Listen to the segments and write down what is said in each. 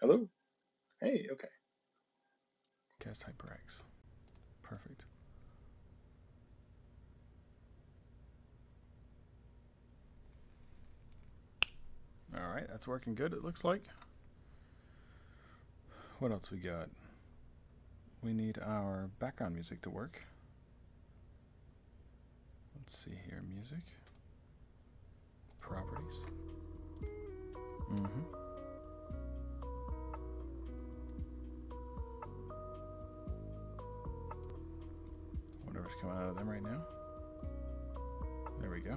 Hello? Hey, okay. Cast HyperX. Perfect. All right, that's working good, it looks like. What else we got? We need our background music to work. Let's see here. Music. Properties. Mm-hmm. Whatever's coming out of them right now. There we go.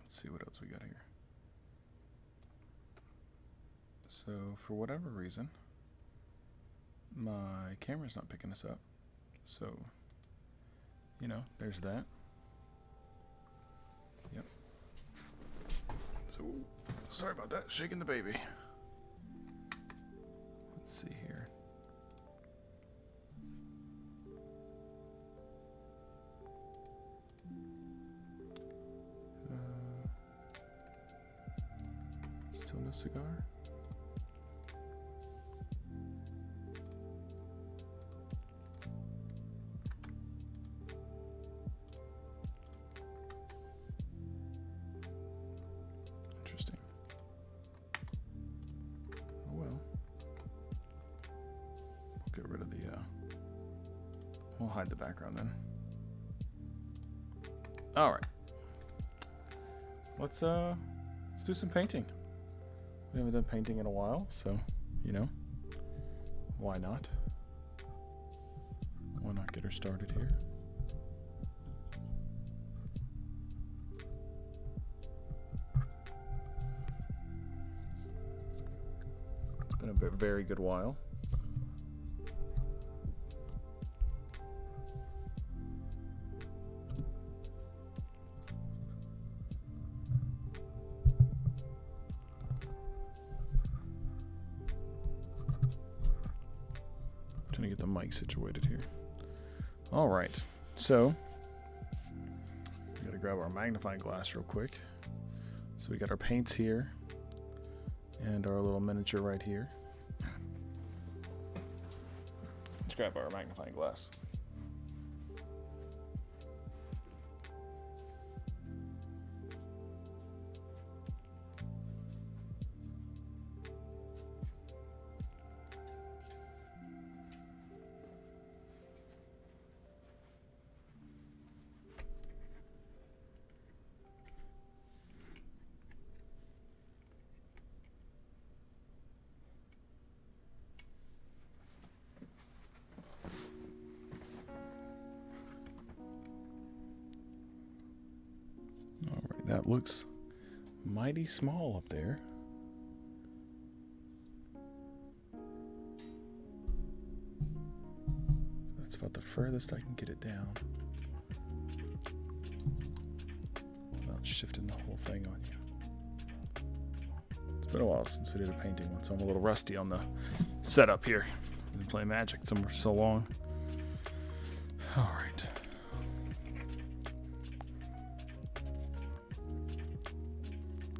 Let's see what else we got here. So, for whatever reason, my camera's not picking us up. So, there's that. Yep. So, sorry about that. Shaking the baby. Let's see here. Still no cigar? Interesting. Oh well. We'll get rid of the, we'll hide the background then. Alright. Let's do some painting. We haven't done painting in a while, so, why not? Why not get her started here? It's been a very good while. Trying to get the mic situated here. All right, so we gotta grab our magnifying glass real quick. So we got our paints here and our little miniature right here. Let's grab our magnifying glass. All right, that looks mighty small up there. That's about the furthest I can get it down without shifting the whole thing on you. It's been a while since we did a painting one, so I'm a little rusty on the setup here. I've been playing Magic so long. All right.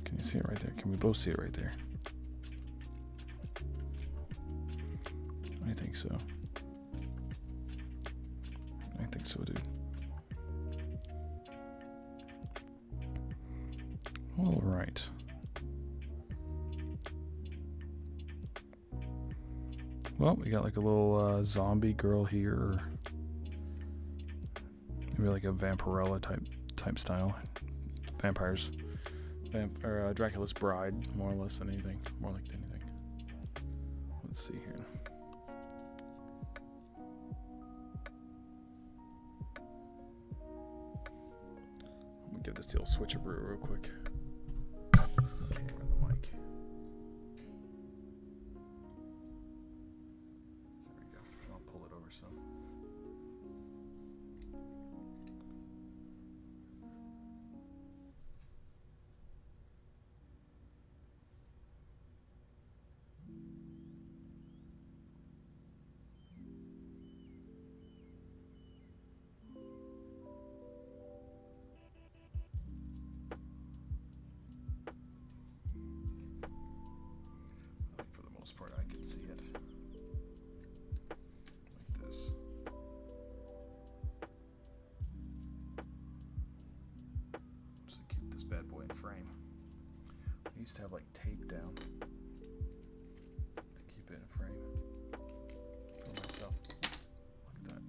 Can you see it right there? Can we both see it right there? I think so. I think so, dude. All right. Well, we got like a little zombie girl here, or maybe like a Vampirella type style. Vampires. Dracula's Bride, more or less than anything. More like anything. Let's see here. I'm gonna give this the old switcheroo real quick. Okay, we're the mic. There we go. I'll pull it over some. can see it. Like this. Just to keep this bad boy in frame. I used to have like tape down to keep it in frame for myself. Like that.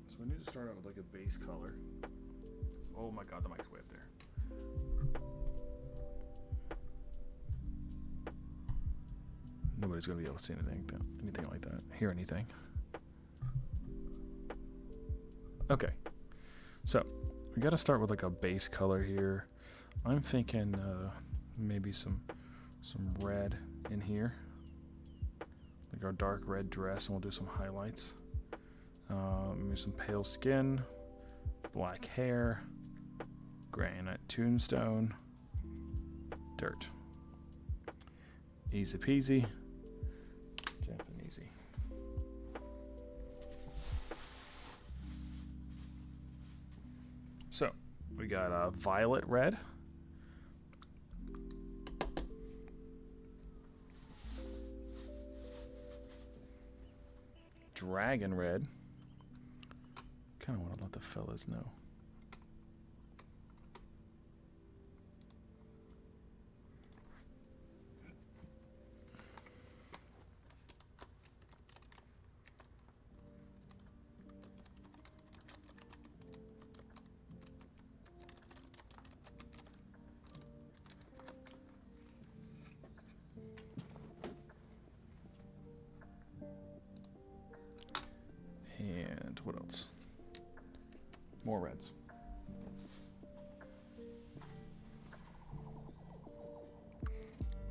So we need to start out with like a base color. Oh my god, the mic's way up there. Nobody's gonna be able to see anything like that, hear anything. Okay, so we got to start with like a base color here. I'm thinking maybe some red in here, like our dark red dress, and we'll do some highlights. Maybe some pale skin, black hair, granite tombstone, dirt. Easy peasy. Jumping easy. So we got violet red, dragon red. Kind of want to let the fellas know. And what else? More reds.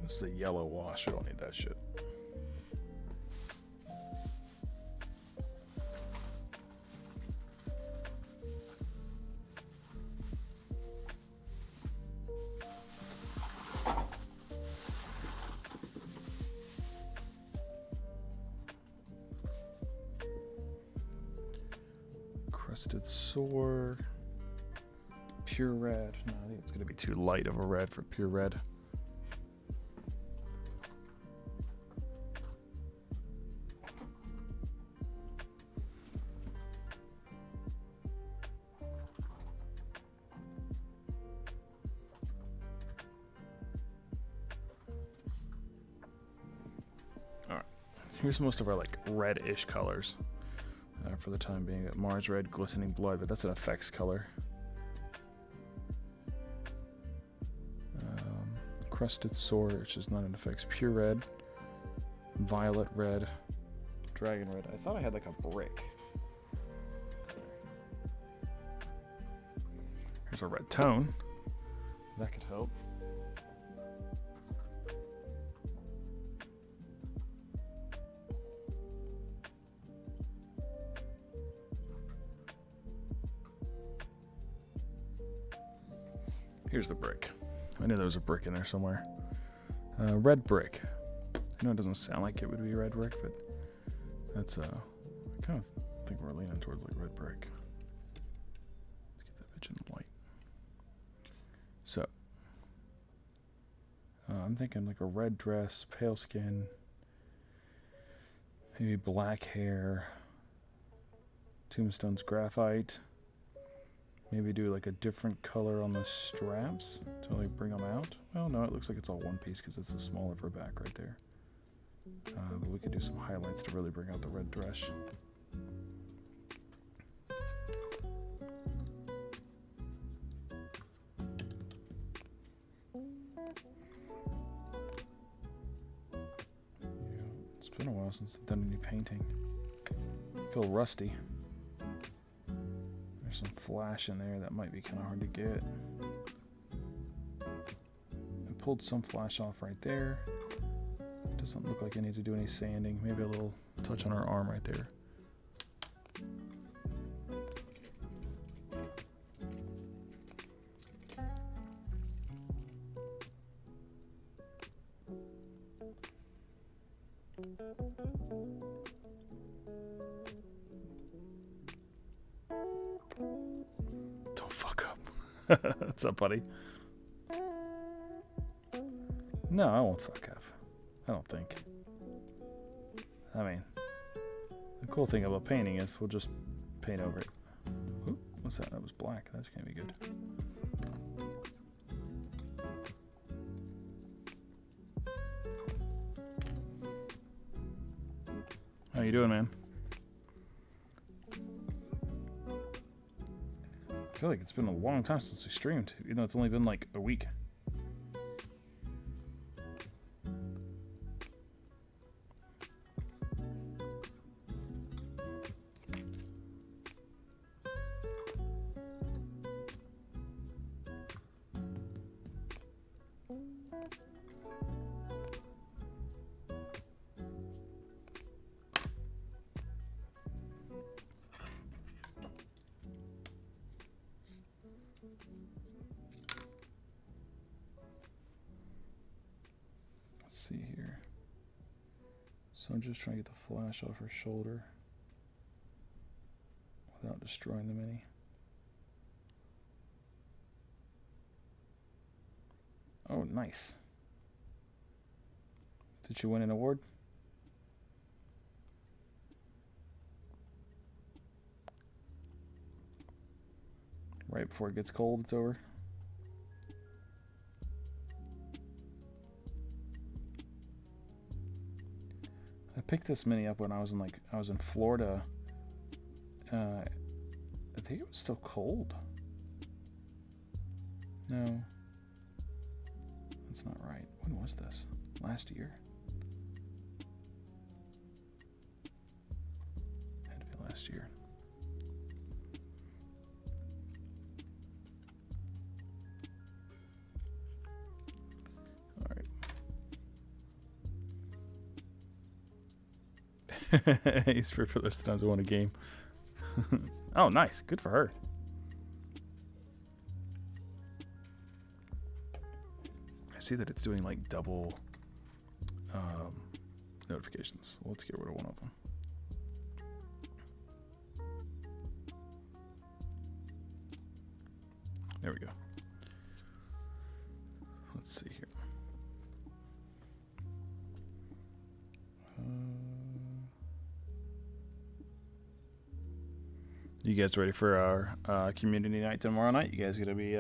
This is a yellow wash. We don't need that shit. Crusted sword. Pure red. No, I think it's going to be too light of a red for pure red. Alright. Here's most of our like red-ish colors. For the time being, Mars red, glistening blood, but that's an effects color. Crusted sword, which is not an effects. Pure red, violet red, dragon red. I thought I had like a brick. Here's a red tone. That could help. Here's the brick. I knew there was a brick in there somewhere. Red brick. I know it doesn't sound like it would be red brick, but that's I kind of think we're leaning towards like red brick. Let's get that bitch in the light. So I'm thinking like a red dress, pale skin, maybe black hair, tombstone's graphite. Maybe do like a different color on the straps to like bring them out. Well, no, it looks like it's all one piece because it's the small of her back right there. But we could do some highlights to really bring out the red dress. Yeah, it's been a while since I've done any painting. I feel rusty. There's some flash in there that might be kind of hard to get. I pulled some flash off right there. Doesn't look like I need to do any sanding. Maybe a little touch on her arm right there. Don't fuck up. What's up, buddy? No, I won't fuck up. I don't think. I mean, the cool thing about painting is we'll just paint over it. Ooh, what's that? That was black. That's gonna be good. How you doing, man? I feel like it's been a long time since we streamed, even though it's only been like a week. See here. So I'm just trying to get the flash off her shoulder without destroying the mini. Oh, nice. Did you win an award? Right before it gets cold, it's over. I picked this mini up when I was in Florida. I think it was still cold. No, that's not right. When was this? Last year? Had to be last year. He's for less times I won a game. Oh, nice. Good for her. I see that it's doing like double notifications. Let's get rid of one of them. There we go. Let's see here. You guys ready for our community night tomorrow night? You guys gonna be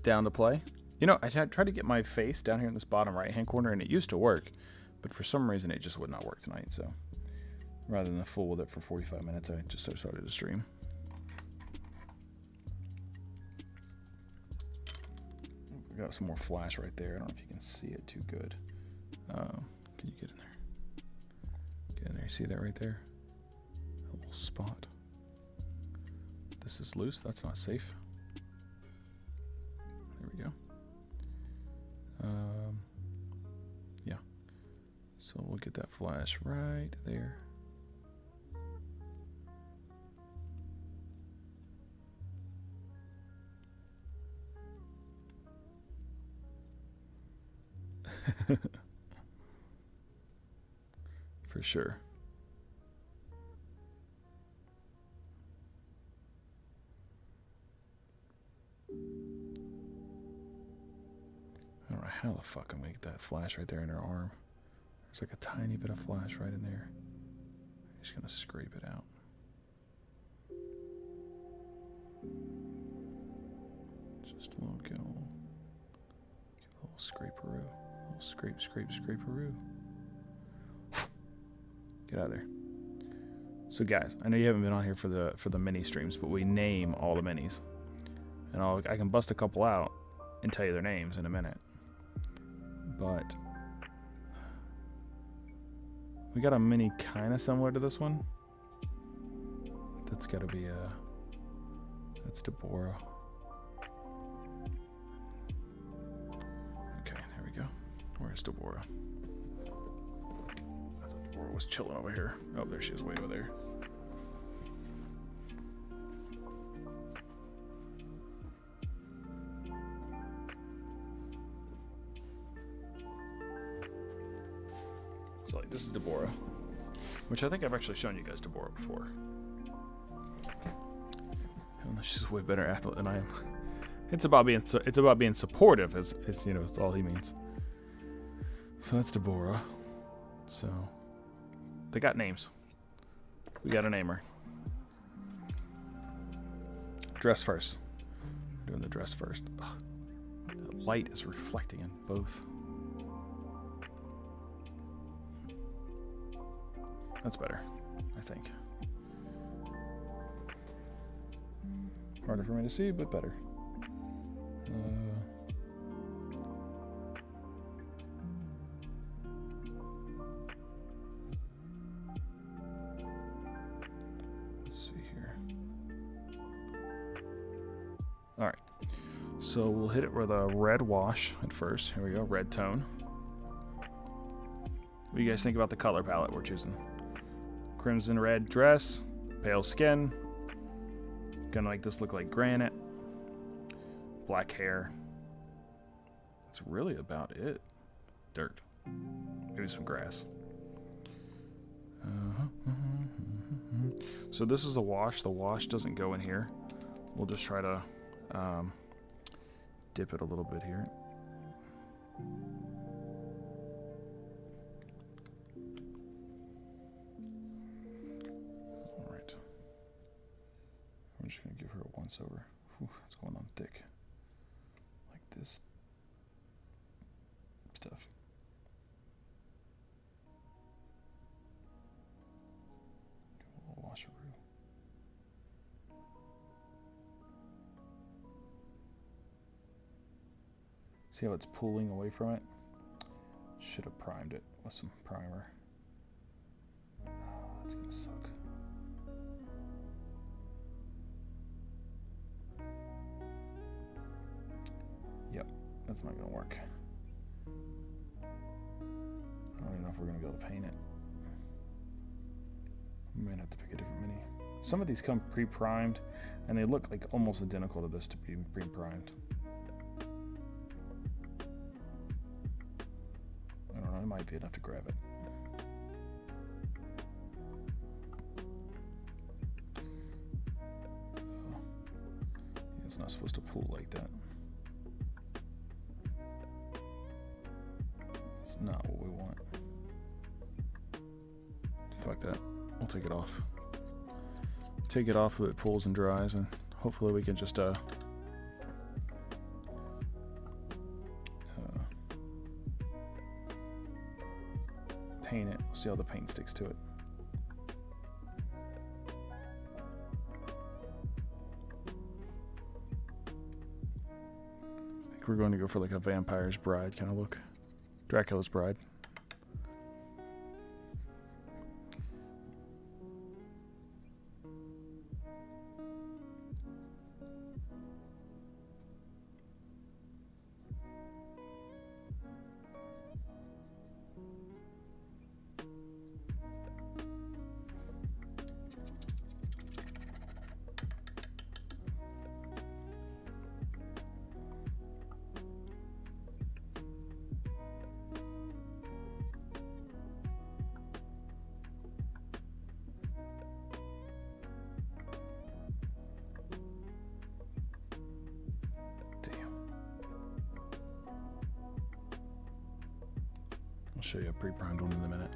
down to play? You know, I tried to get my face down here in this bottom right-hand corner, and it used to work, but for some reason it just would not work tonight. So rather than fool with it for 45 minutes, I just started to stream. We got some more flash right there. I don't know if you can see it too good. Can you get in there? Get in there. See that right there? A little spot. This is loose. That's not safe. There we go. Yeah. So we'll get that flash right there. For sure. I don't know how the fuck I'm gonna get that flash right there in her arm. There's like a tiny bit of flash right in there. I'm just gonna scrape it out. Just a little, get a little scraperoo. A little scraperoo. Get out of there. So guys, I know you haven't been on here for the mini streams, but we name all the minis, and I can bust a couple out and tell you their names in a minute. But we got a mini kind of similar to this one. That's got to be that's Deborah. Okay, there we go. Where's Deborah? I thought Deborah was chilling over here. Oh, there she is, way over there. So like, this is Deborah, which I think I've actually shown you guys Deborah before. She's a way better athlete than I am. It's about being supportive, as you know, it's all he means. So that's Deborah. So they got names. We got to name her. Dress first. Doing the dress first. Ugh. The light is reflecting in both. That's better, I think. Harder for me to see, but better. Let's see here. All right. So we'll hit it with a red wash at first. Here we go, red tone. What do you guys think about the color palette we're choosing? Crimson red dress, pale skin. Gonna make this look like granite. Black hair. That's really about it. Dirt. Maybe some grass. So this is a wash. The wash doesn't go in here. We'll just try to dip it a little bit here. All right. I'm just going to give her a once over. Whew, it's going on thick. Like this stuff. A little washeroo. See how it's pulling away from it? Should have primed it with some primer. Oh, that's gonna suck. Yep, that's not gonna work. I don't even know if we're gonna be able to paint it. We might have to pick a different mini. Some of these come pre-primed, and they look like almost identical to this to be pre-primed. I don't know, it might be enough to grab it. Oh. Yeah, it's not supposed to pull like that. It's not what we want. Fuck that. We'll take it off. Take it off if it pulls and dries, and hopefully we can just paint it. See how the paint sticks to it. I think we're going to go for like a Vampire's Bride kind of look. Dracula's Bride. I'll show you a pre-primed one in a minute.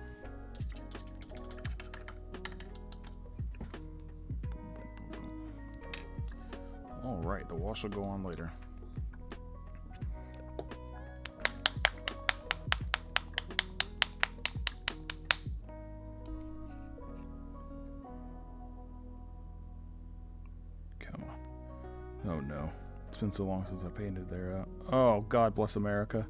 All right, the wash will go on later. Come on. Oh no. It's been so long since I painted there. Oh, God bless America.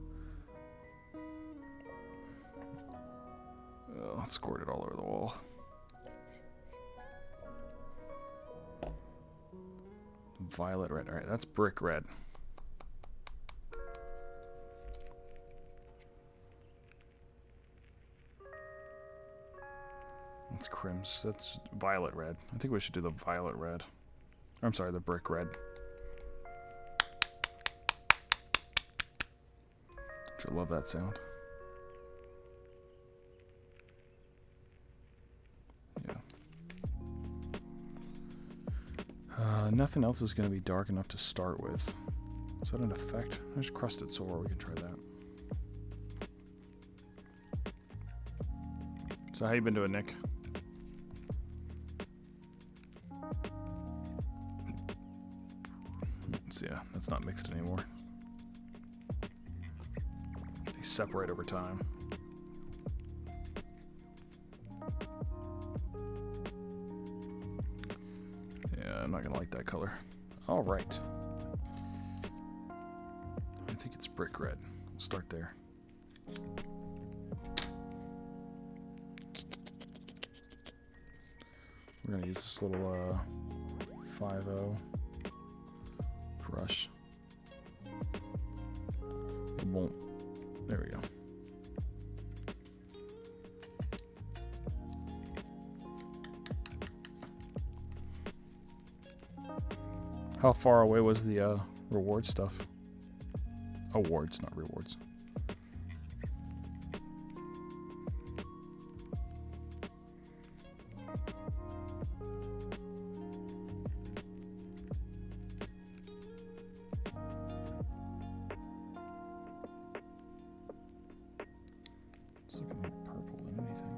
Oh, it squirted all over the wall. Violet red. All right, that's brick red. That's crimson. That's violet red. I think we should do the violet red. I'm sorry, the brick red. I love that sound. Yeah. Nothing else is going to be dark enough to start with. Is that an effect? There's crusted sore. We can try that. So how you been doing, Nick? Yeah, that's not mixed anymore. They separate over time. Yeah, I'm not gonna like that color. All right. I think it's brick red. We'll start there. We're gonna use this little 5-0 brush. It won't. There we go. How far away was the reward stuff? Awards, not rewards. It's looking more purple than anything.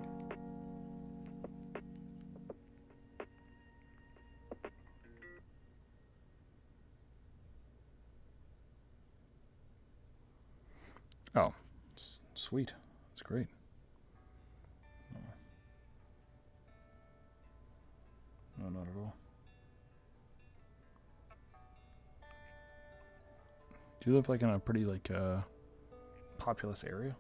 Oh, sweet. That's great. No, not at all. Do you live like in a pretty populous area?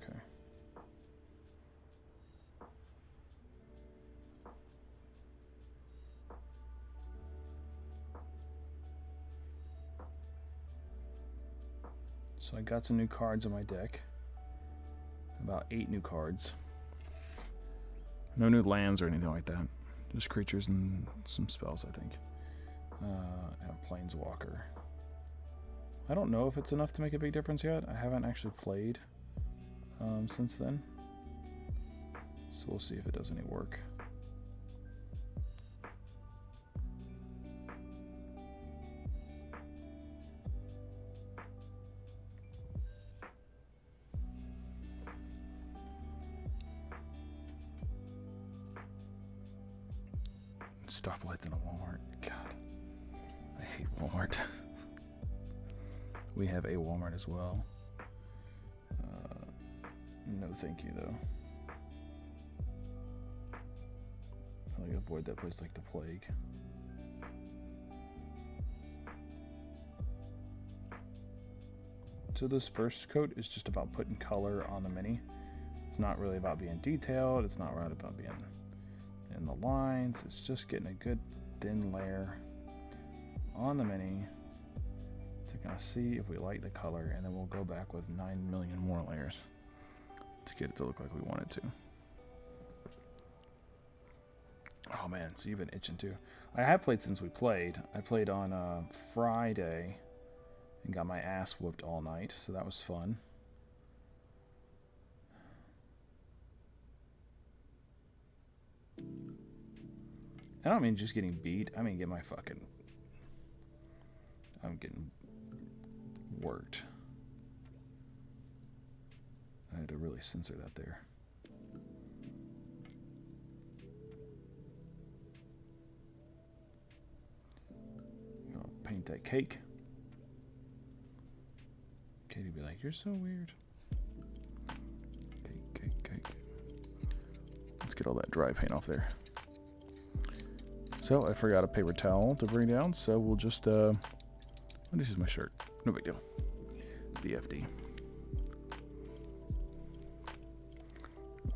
Okay. So I got some new cards on my deck. About 8 new cards. No new lands or anything like that. Just creatures and some spells, I think. And a Planeswalker. I don't know if it's enough to make a big difference yet. I haven't actually played since then. So we'll see if it does any work. Stoplights in a Walmart. God, I hate Walmart. We have a Walmart as well. No thank you, though. I avoid that place like the plague. So this first coat is just about putting color on the mini. It's not really about being detailed. It's not really about being in the lines. It's just getting a good thin layer on the mini to kind of see if we like the color, and then we'll go back with 9 million more layers to get it to look like we want it to. Oh man, so you've been itching too. I have played since we played. I played on Friday and got my ass whooped all night, so that was fun. I don't mean just getting beat. I mean get my fucking... I'm getting worked. I had to really censor that there. I'll paint that cake. Katie'd be like, "You're so weird." Cake. Let's get all that dry paint off there. So I forgot a paper towel to bring down, so we'll just this is my shirt. No big deal. BFD.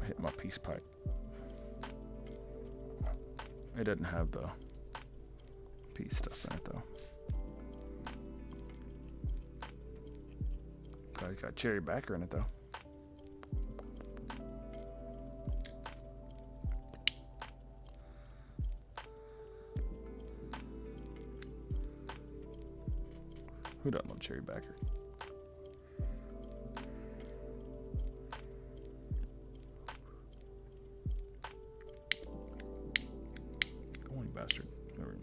I hit my peace pipe. It doesn't have the peace stuff in it though. Probably got cherry backer in it though. Who doesn't love cherry backer? Go on, you bastard. There we go.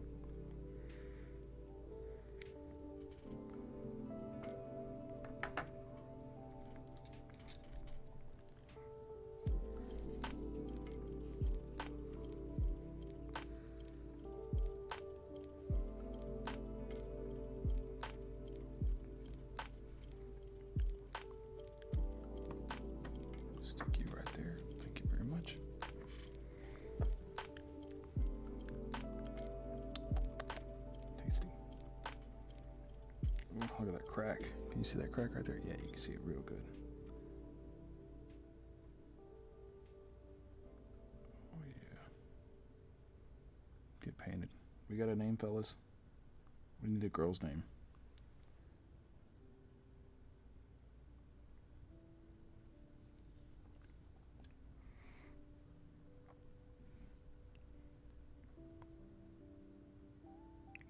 Stick you right there. Thank you very much. Tasty. Ooh, look at that crack. Can you see that crack right there? Yeah, you can see it real good. Oh yeah. Get painted. We got a name, fellas. We need a girl's name.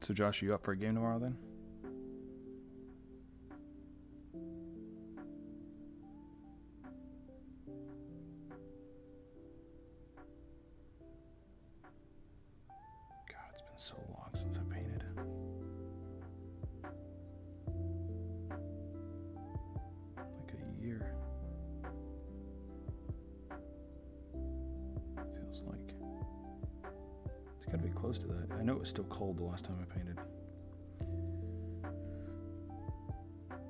So Josh, are you up for a game tomorrow then? God, it's been so long since I painted. Like a year. Feels like. It's gotta be close to that. I know it was still cold the last time I painted.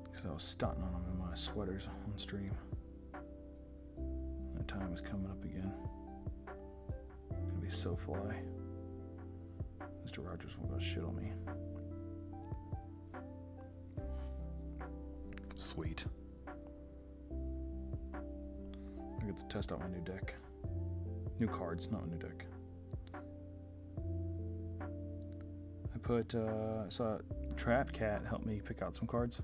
Because I was stunting on them in my sweaters on stream. That time was coming up again. It's gonna be so fly. Mr. Rogers won't go shit on me. Sweet. I get to test out my new deck. New cards, not a new deck. I put, saw Trap Cat help me pick out some cards.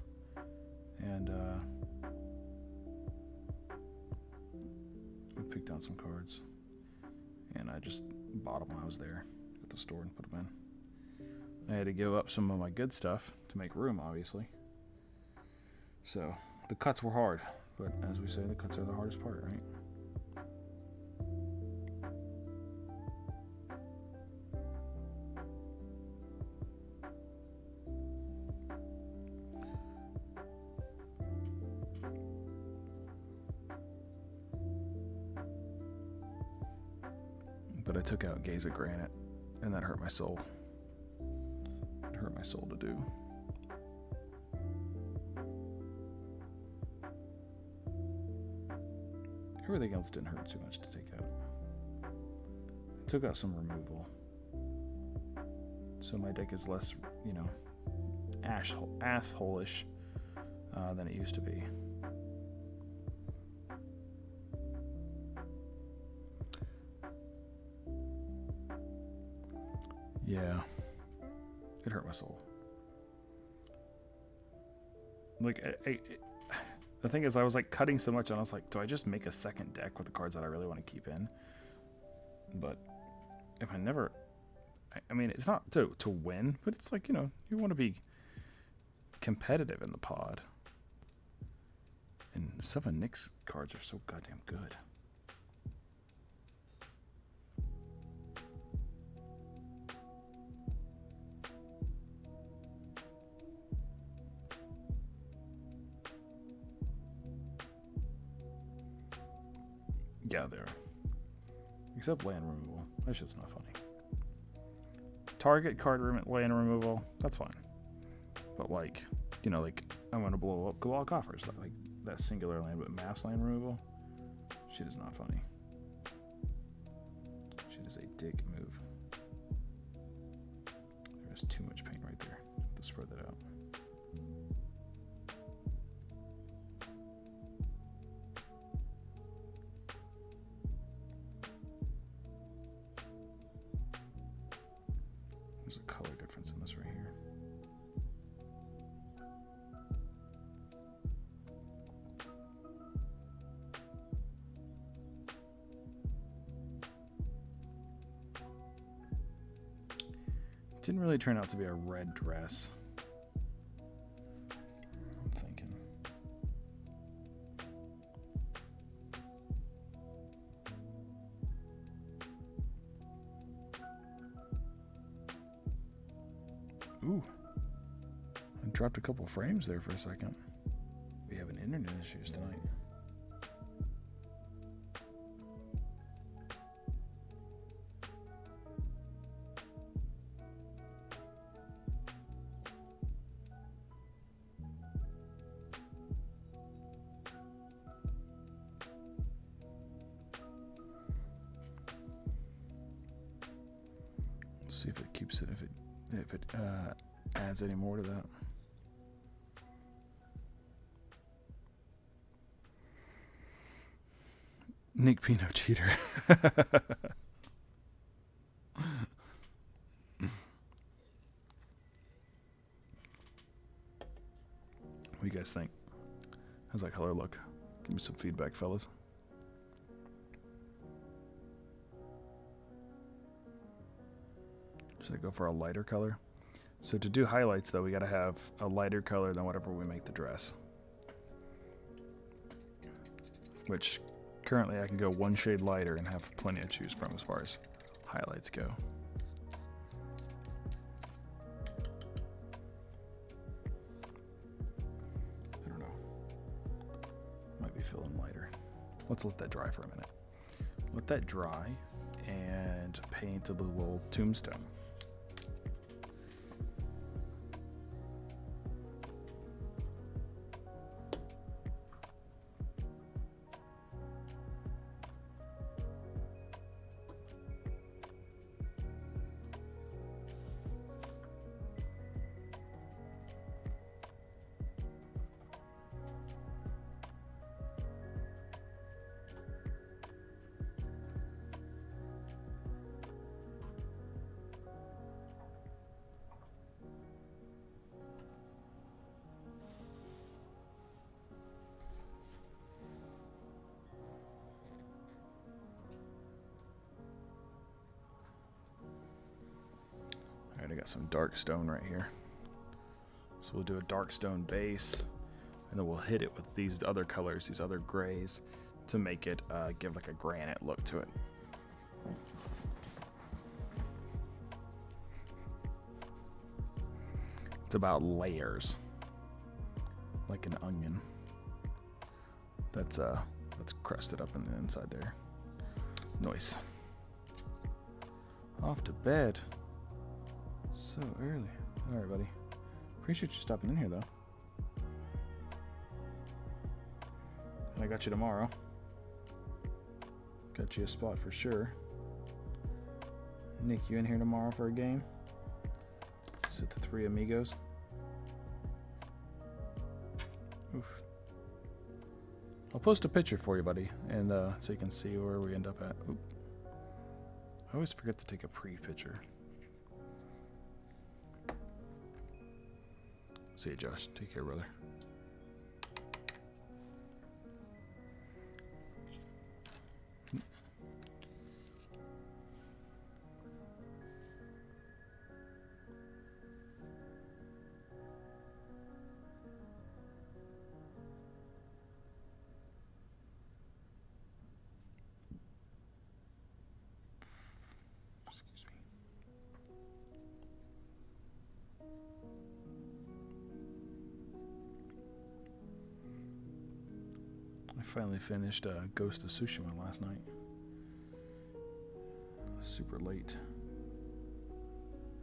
And, I picked out some cards. And I just bought them when I was there at the store and put them in. I had to give up some of my good stuff to make room, obviously. So, the cuts were hard. But as we say, the cuts are the hardest part, right? But I took out Gaze of Granite, and that hurt my soul. It hurt my soul to do. Everything else didn't hurt too much to take out. I took out some removal. So my deck is less, asshole-ish than it used to be. Yeah, it hurt my soul. Like, the thing is, I was like cutting so much, and I was like, do I just make a second deck with the cards that I really want to keep in? But if I never, I mean, it's not to win, but it's like, you want to be competitive in the pod. And some of Nick's cards are so goddamn good. Yeah, there. Except land removal. That shit's not funny. Target card land removal, that's fine. But like, I want to blow up Cabal Coffers, like that singular land, but mass land removal, shit is not funny. Shit is a dick move. There's too much paint right there. I have to spread that out. There's a color difference in this right here. It didn't really turn out to be a red dress. Ooh. I dropped a couple frames there for a second. We have an internet issues tonight. Let's see if it keeps it, if it adds any more to that. Nick Pino cheater. What do you guys think? How's that color look? Give me some feedback, fellas. Should I go for a lighter color? So to do highlights, though, we got to have a lighter color than whatever we make the dress. Which, currently, I can go one shade lighter and have plenty to choose from as far as highlights go. I don't know. Might be feeling lighter. Let's let that dry for a minute. Let that dry and paint a little tombstone. Alright, I got some dark stone right here. So we'll do a dark stone base, and then we'll hit it with these other colors, these other grays, to make it give like a granite look to it. It's about layers, like an onion. That's crusted up in the inside there. Nice. Off to bed. So early. Alright, buddy. Appreciate you stopping in here, though. And I got you tomorrow. Got you a spot for sure. Nick, you in here tomorrow for a game? Sit the three amigos. Oof. I'll post a picture for you, buddy, and so you can see where we end up at. Oop. I always forget to take a pre-picture. See you, Josh. Take care, brother. Excuse me. I finally finished Ghost of Tsushima last night. Super late.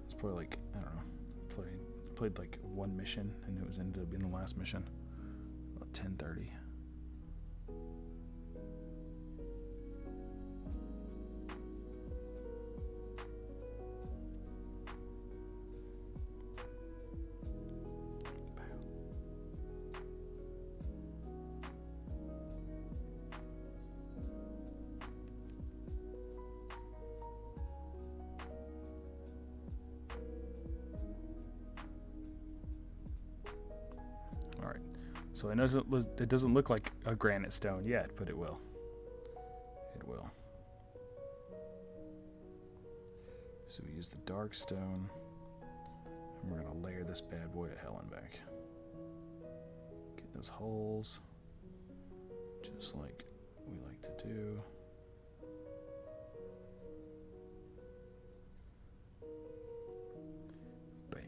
It's probably like, I don't know, played like one mission, and it was ended up being the last mission. About 10:30. Alright, so I know it doesn't look like a granite stone yet, but it will. It will. So we use the dark stone, and we're going to layer this bad boy to hell and back. Get those holes, just like we like to do. Bam.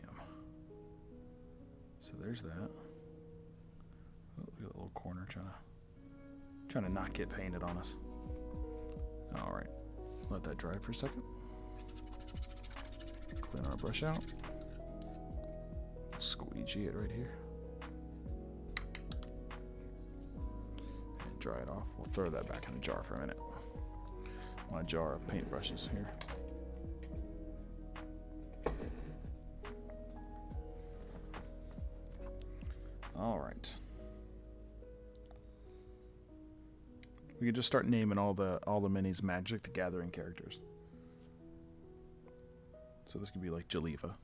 So there's that. Oh, look at that little corner trying to not get painted on us. All right, let that dry for a second. Clean our brush out. Squeegee it right here. And dry it off. We'll throw that back in the jar for a minute. My jar of paintbrushes here. All right. We could just start naming all the minis Magic the Gathering characters. So this could be like Jaliva.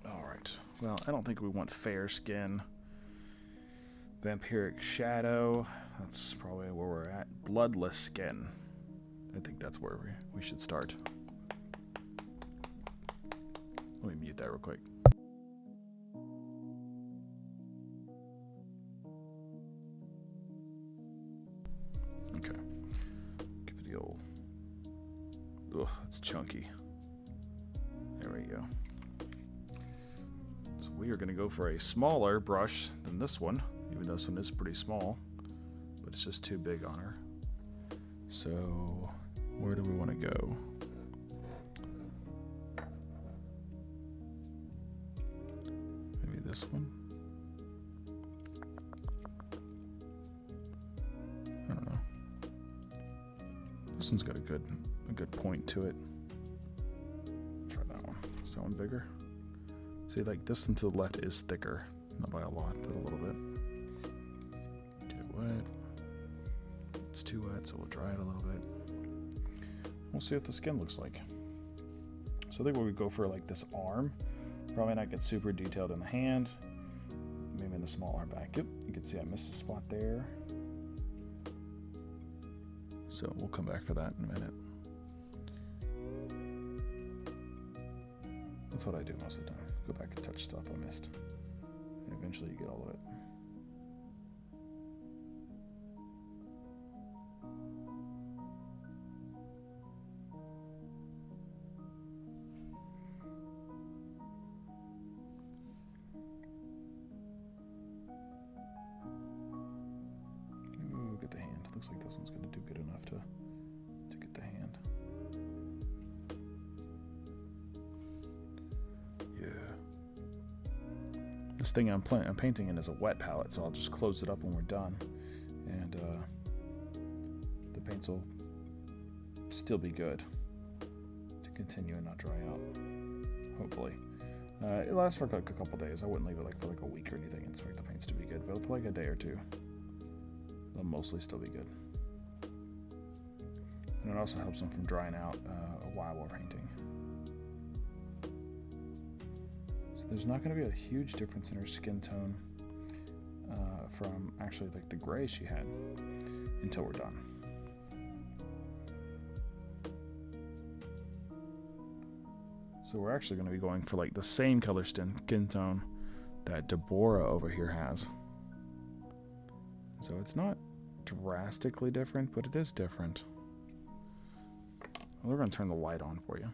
All right. Well, I don't think we want Fair Skin. Vampiric Shadow. That's probably where we're at. Bloodless Skin. I think that's where we should start. Let me mute that real quick. Okay. Give it the old... Ugh, it's chunky. There we go. So we are going to go for a smaller brush than this one, even though this one is pretty small, but it's just too big on her. So where do we want to go? Maybe this one? I don't know. This one's got a good point to it. Try that one. Is that one bigger? See, like this one to the left is thicker. Not by a lot, but a little bit. Get it wet. It's too wet, so we'll dry it a little bit. We'll see what the skin looks like. So I think we would go for like this arm. Probably not get super detailed in the hand. Maybe in the smaller back. Yep, you can see I missed a spot there. So we'll come back for that in a minute. That's what I do most of the time. Go back and touch stuff I missed. And eventually you get all of it. Ooh, get the hand. Looks like this one's going to do good enough to get the hand. This thing I'm painting in is a wet palette, so I'll just close it up when we're done, and the paints will still be good to continue and not dry out. Hopefully, it lasts for like a couple days. I wouldn't leave it for like a week or anything and expect the paints to be good, but for like a day or two, they'll mostly still be good. And it also helps them from drying out while we're painting. There's not going to be a huge difference in her skin tone from actually like the gray she had until we're done. So we're actually going to be going for like the same color skin tone that Deborah over here has. So it's not drastically different, but it is different. We're going to turn the light on for you.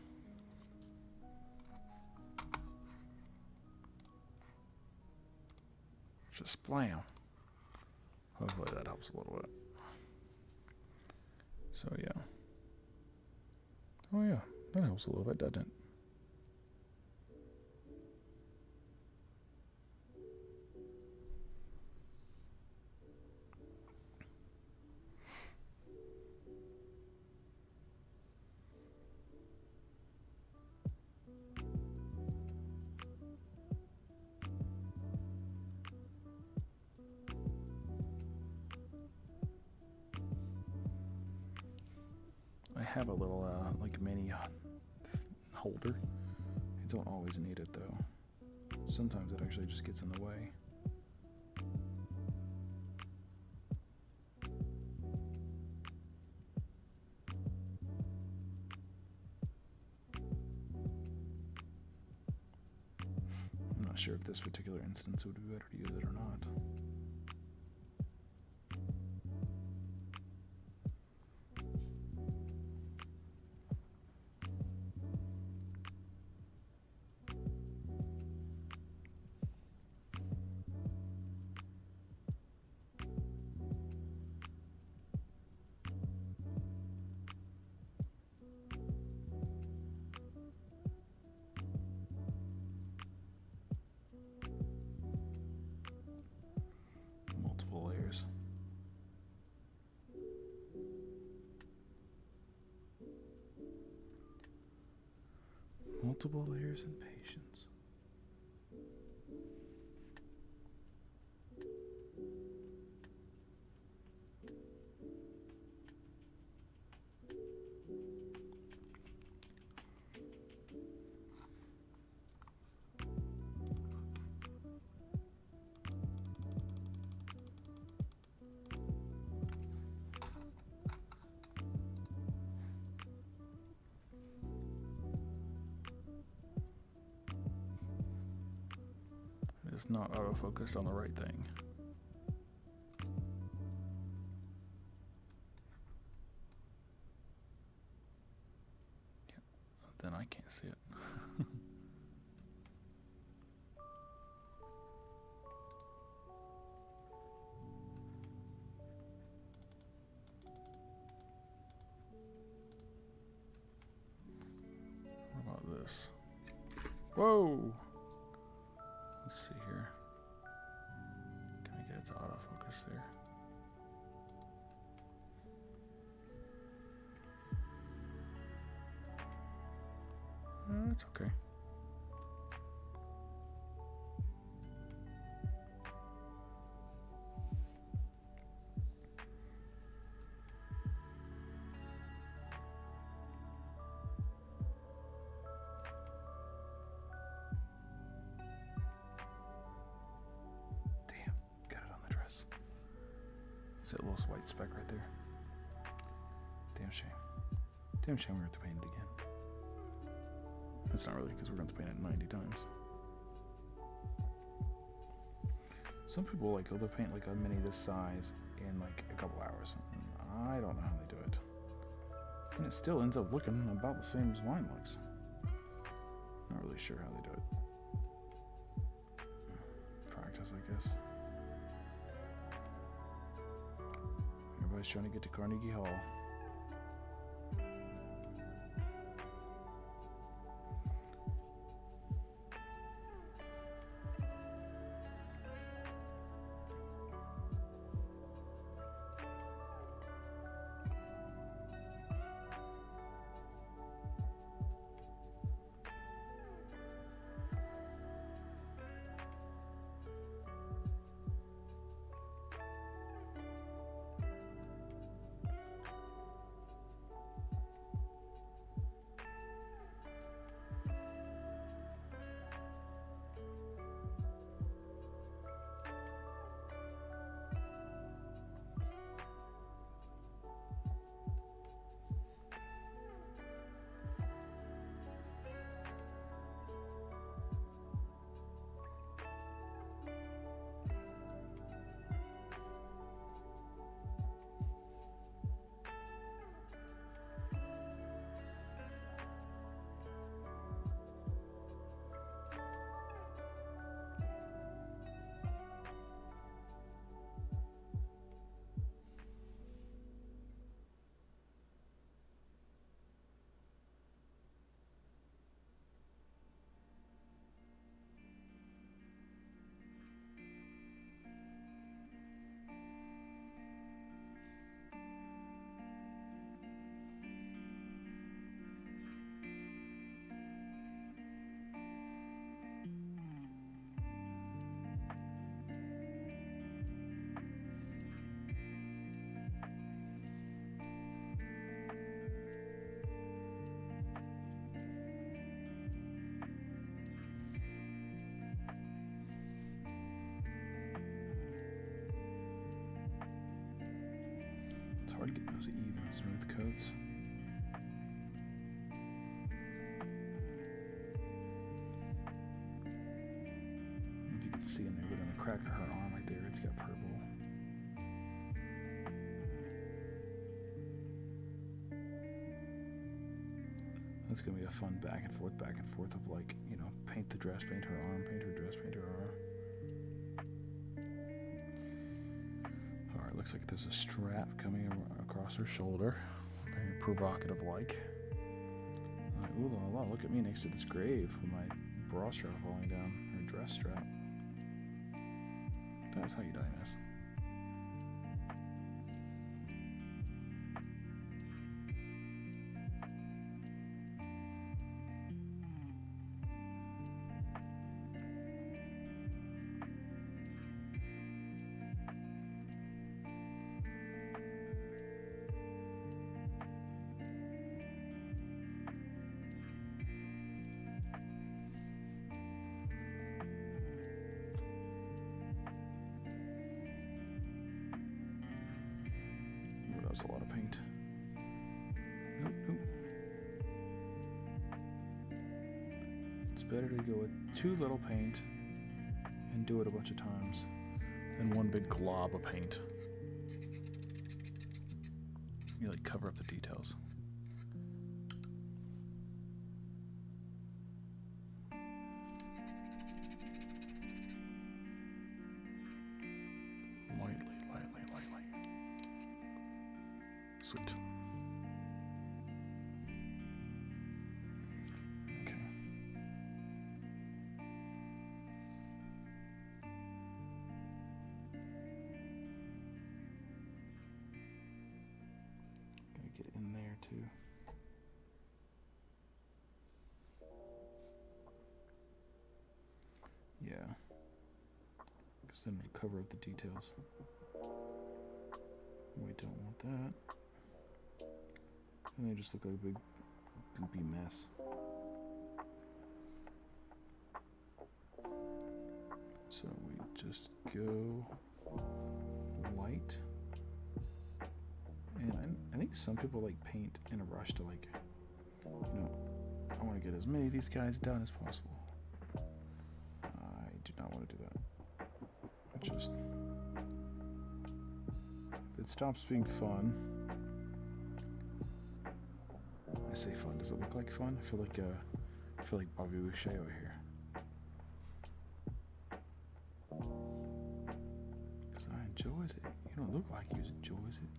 Just blam. Hopefully that helps a little bit. So yeah. Oh yeah, that helps a little bit, doesn't it? I have a little like mini holder. I don't always need it though. Sometimes it actually just gets in the way. I'm not sure if this particular instance would be better to use it or not. Multiple layers and patience. It's not auto-focused on the right thing. Yeah, then I can't see it. What about this? Whoa! Let's see here. Can I get it to autofocus there? That's okay. Damn, got it on the dress. It's that little white speck right there. Damn shame. Damn shame we have to paint it again. It's not really, because we're going to paint it 90 times. Some people like they'll paint like a mini this size in like a couple hours. I don't know how they do it. And it still ends up looking about the same as mine looks. Not really sure how they do it. Practice, I guess. Everybody's trying to get to Carnegie Hall. Hard to get those even, smooth coats. If you can see in there, but on the crack of her arm right there, it's got purple. That's gonna be a fun back and forth of like, you know, paint the dress, paint her arm, paint her dress, paint her arm. Looks like there's a strap coming across her shoulder. Very provocative like. Ooh la la, look at me next to this grave with my bra strap falling down, her dress strap. That's how you die, miss. was a lot of paint. Nope, nope. It's better to go with too little paint and do it a bunch of times than one big glob of paint. You like cover up the details. Lightly. Sweet. Okay. Gotta get it in there too. Yeah. Because then it'll cover up the details. We don't want that. And they just look like a big goopy mess. So we just go light. And I think some people like paint in a rush to like, you know, I want to get as many of these guys done as possible. I do not want to do that. I just, if it stops being fun, I say fun. Does it look like fun? I feel like Bobby Boucher over here. Because I enjoys it. You don't look like you enjoys it.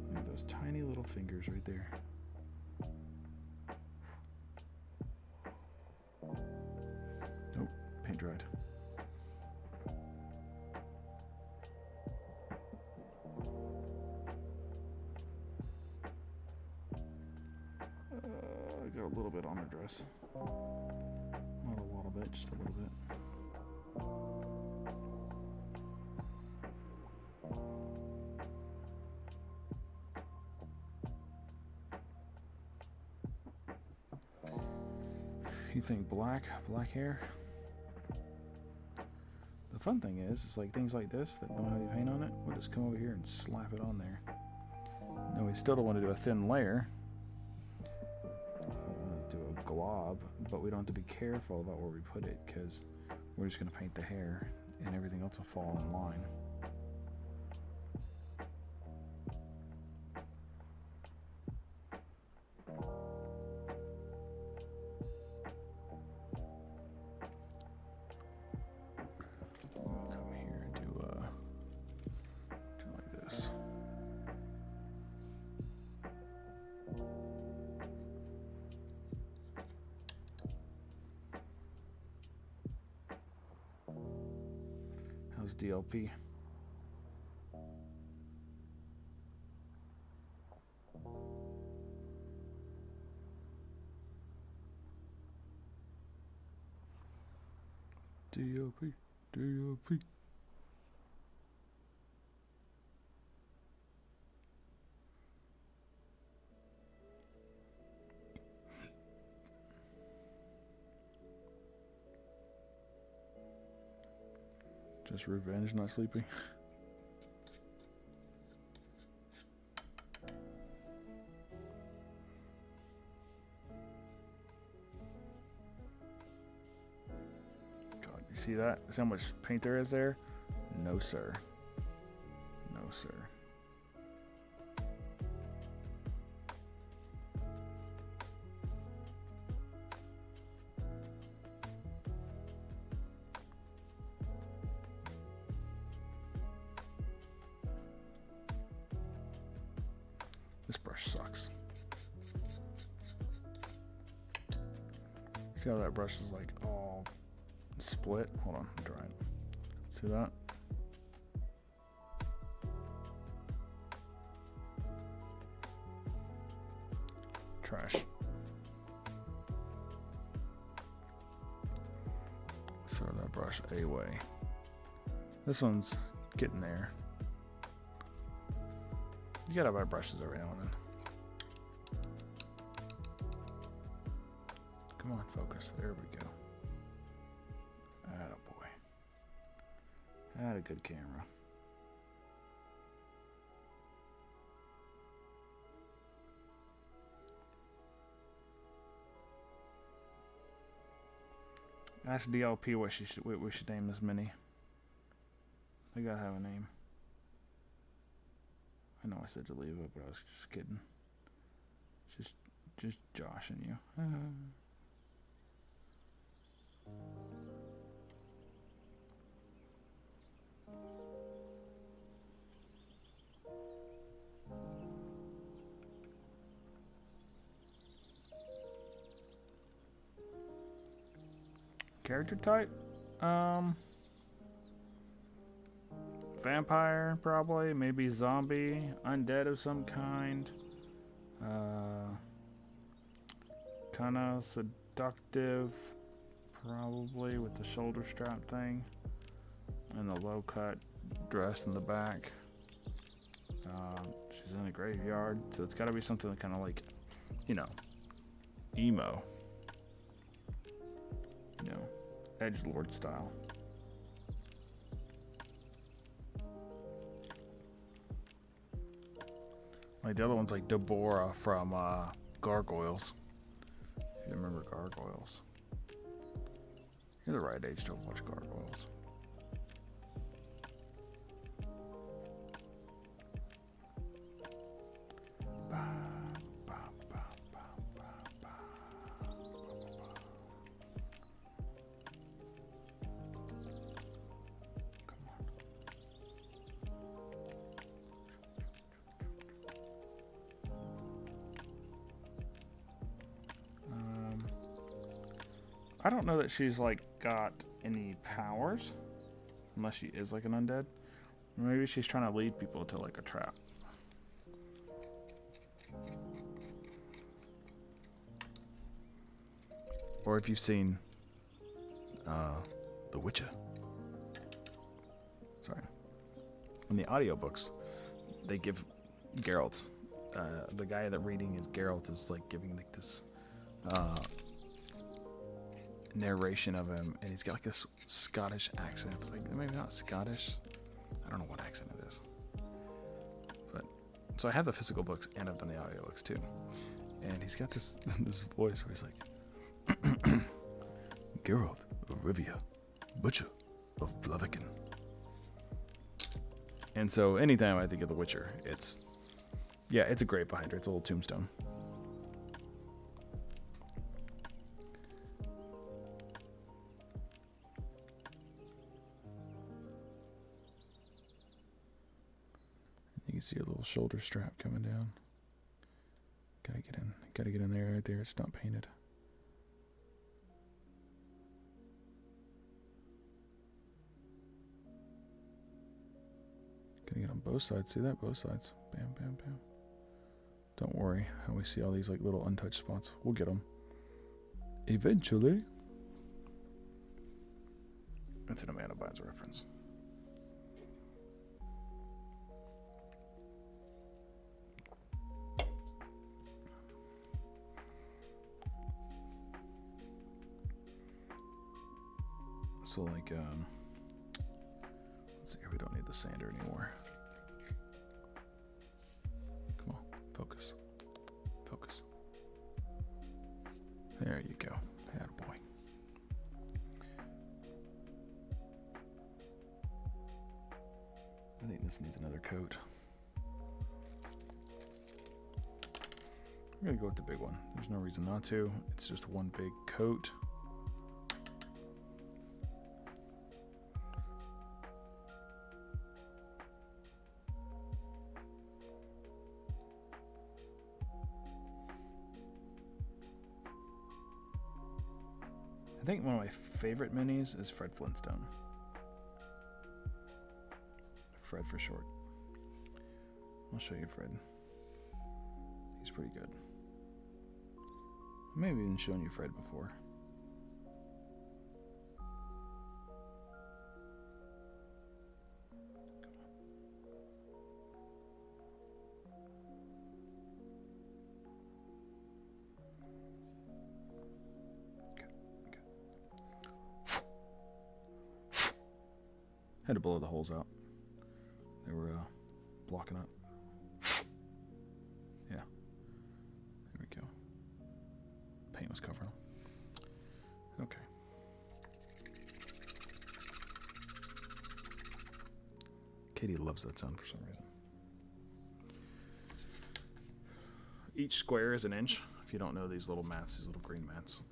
Look at those tiny little fingers right there. Nope, paint dried. I got a little bit on her dress. Not a lot of it, just a little bit. You think black hair? The fun thing is like things like this that don't have any paint on it, we'll just come over here and slap it on there. No, we still don't want to do a thin layer. We want to do a glob, but we don't have to be careful about where we put it because we're just going to paint the hair and everything else will fall in line. Come here and do like this. How's DLP? DLP. Just revenge, not sleeping. God, you see that? See how much paint there is there? No, sir. No, sir. This brush sucks. See how that brush is like all split? Hold on, I'm trying. See that? Trash. Throw that brush away. This one's getting there. You gotta buy brushes every now and then. Come on, focus. There we go. Attaboy. Had a good camera. Ask DLP what we should name this mini. They gotta have a name. I know I said to leave it, but I was just kidding. Just joshing you. Character type? Vampire, probably. Maybe zombie. Undead of some kind. Kind of seductive. Probably with the shoulder strap thing. And the low cut dress in the back. She's in a graveyard. So it's got to be something kind of like, you know, emo. You know, edgelord style. Like the other one's like Deborah from Gargoyles. If you remember Gargoyles. You're the right age to watch Gargoyles. I don't know that she's like got any powers, unless she is like an undead. Maybe she's trying to lead people to like a trap. Or if you've seen The Witcher. Sorry. In the audiobooks, they give Geralt, the guy that reading is Geralt is like giving like this narration of him, and he's got like this Scottish accent. It's like maybe not Scottish. I don't know what accent it is. But so I have the physical books and I've done the audiobooks too. And he's got this this voice where he's like Geralt of Rivia, Butcher of Blaviken. And so anytime I think of The Witcher, it's a grave behind her. It's a little tombstone. You can see a little shoulder strap coming down. Gotta get in there right there. It's not painted. Gotta get on both sides. See that? Both sides. Bam, bam, bam. Don't worry how we see all these like little untouched spots. We'll get them. Eventually. That's an Amanda Bynes reference. So like, let's see here, we don't need the sander anymore. Come on, focus. Focus. There you go. Attaboy. I think this needs another coat. We're gonna go with the big one. There's no reason not to. It's just one big coat. I think one of my favorite minis is Fred Flintstone. Fred for short. I'll show you Fred. He's pretty good. Maybe even shown you Fred before. Had to blow the holes out. They were blocking up. Yeah. There we go. Paint was covering them. Okay. Katie loves that sound for some reason. Each square is an inch. If you don't know these little mats, these little green mats.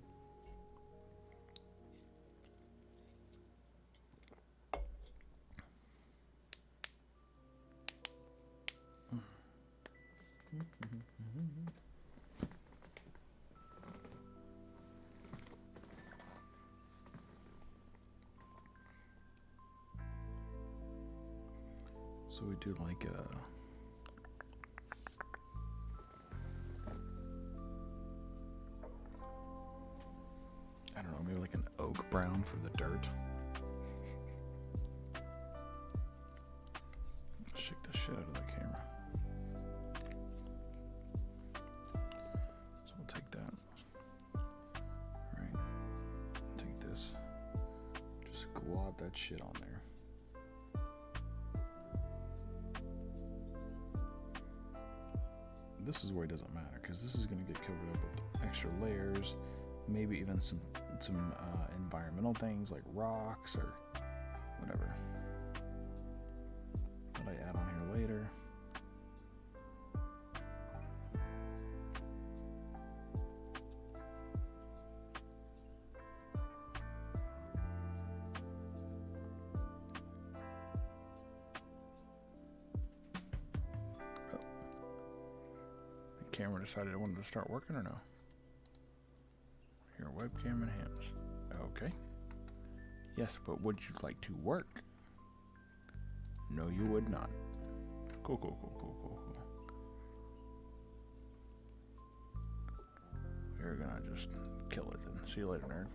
So we do like I don't know, maybe like an oak brown for the dirt. Shake the shit out of that camera. So we'll take that. Alright. Take this. Just glob that shit on there. This is where it doesn't matter, because this is going to get covered up with extra layers, maybe even some environmental things like rocks or whatever that I add on here later. Camera decided it wanted to start working or no? Your webcam enhanced. Okay. Yes, but would you like to work? No, you would not. Cool. We're gonna just kill it then. See you later, nerd.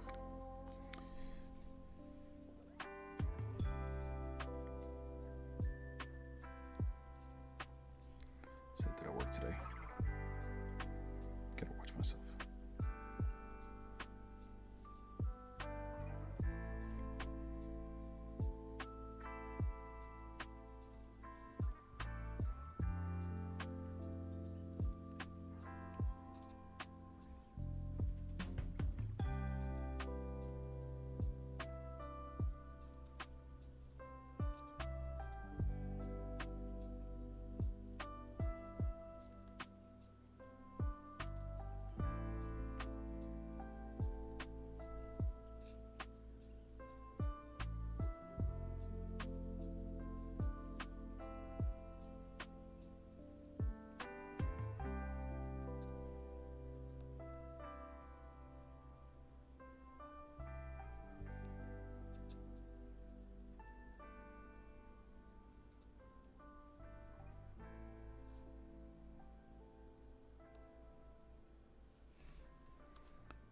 Said that I work today. Gotta watch myself.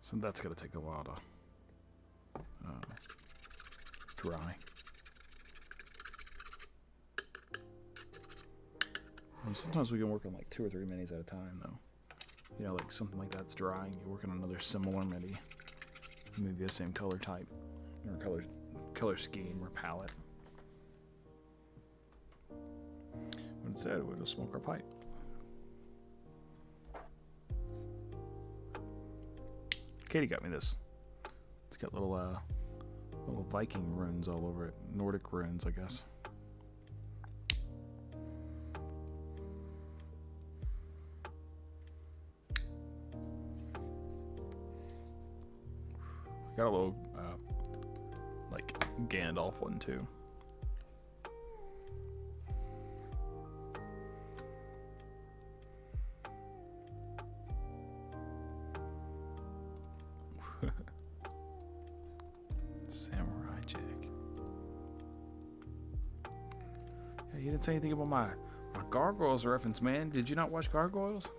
So that's going to take a while to dry. And sometimes we can work on like 2 or 3 minis at a time, though. You know, like something like that's drying, you work on another similar mini, maybe the same color type, or color scheme, or palette. But instead, we'll just smoke our pipe. Katie got me this. It's got little Viking runes all over it. Nordic runes, I guess. Got a little, like, Gandalf one, too. Samurai Jack. Yeah, you didn't say anything about my Gargoyles reference, man. Did you not watch Gargoyles?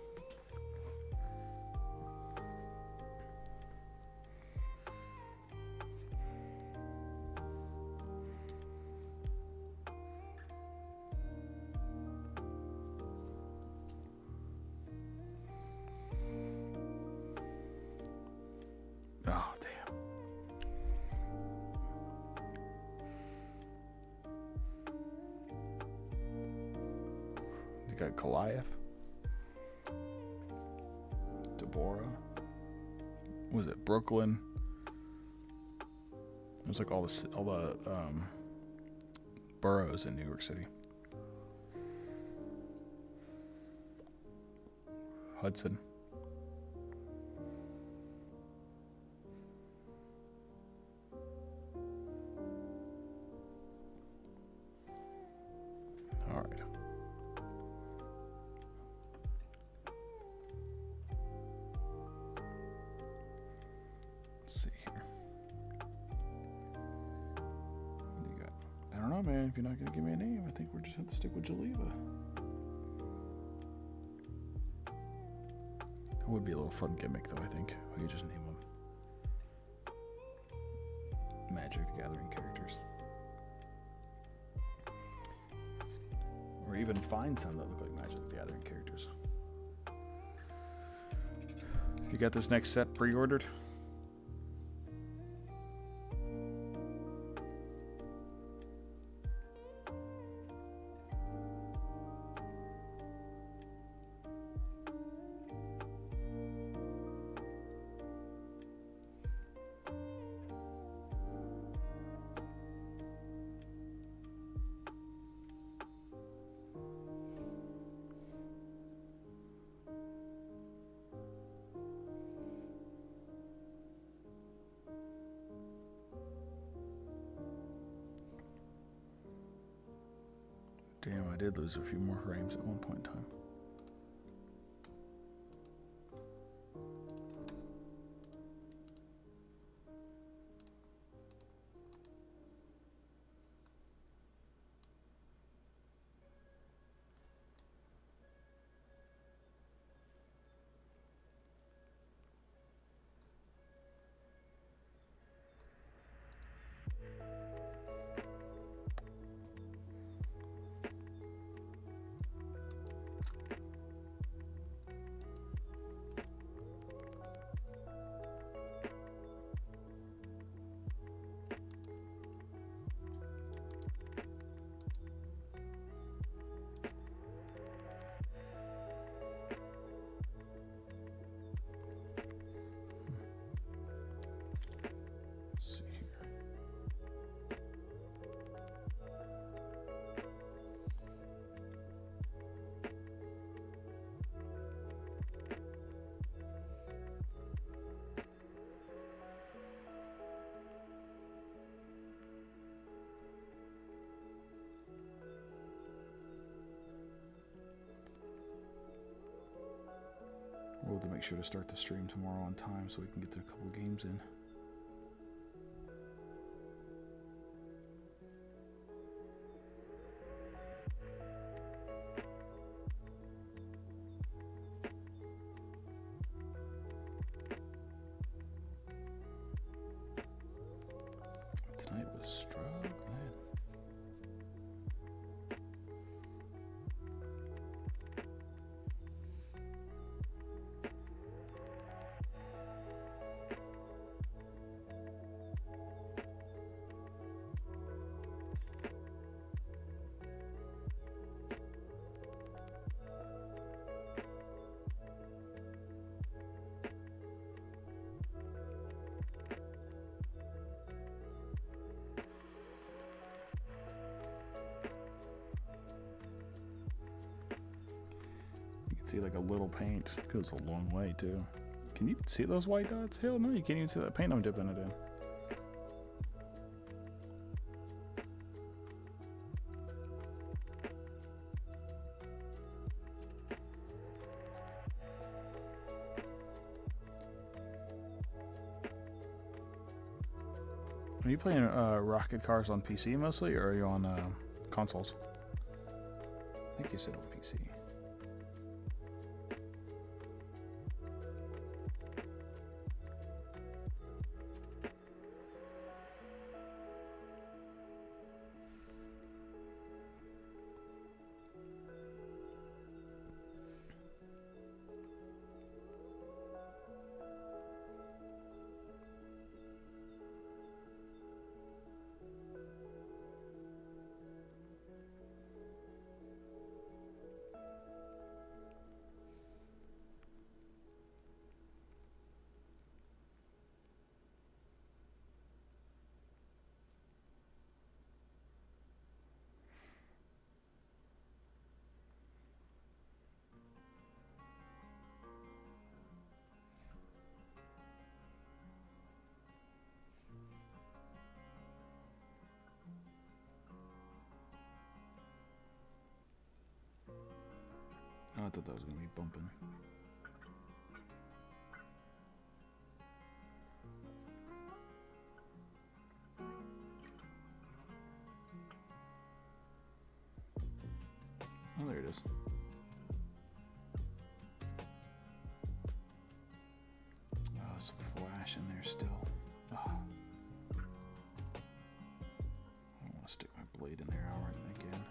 Oh, damn. You got Goliath, Deborah. What was it? Brooklyn. It was like all the boroughs in New York City. Hudson. All right. Let's see here. What do you got? I don't know, man. If you're not going to give me a name, I think we're just going to have to stick with Geneva. It would be a little fun gimmick, though, I think. We could just name them Magic the Gathering characters. Or even find some that look like Magic the Gathering characters. You got this next set pre-ordered? Damn, I did lose a few more frames at one point in time. Let's see here. We'll have to make sure to start the stream tomorrow on time so we can get through a couple games in. Tonight was struggling. See, like a little paint goes a long way too. Can you see those white dots? Hell no, you can't even see that paint I'm dipping it in. Are you playing Rocket Cars on PC mostly, or are you on consoles? I think you said on PC. Oh, I thought that was going to be bumping. Oh, there it is. Oh, some flash in there still. Oh. I don't want to stick my blade in there again.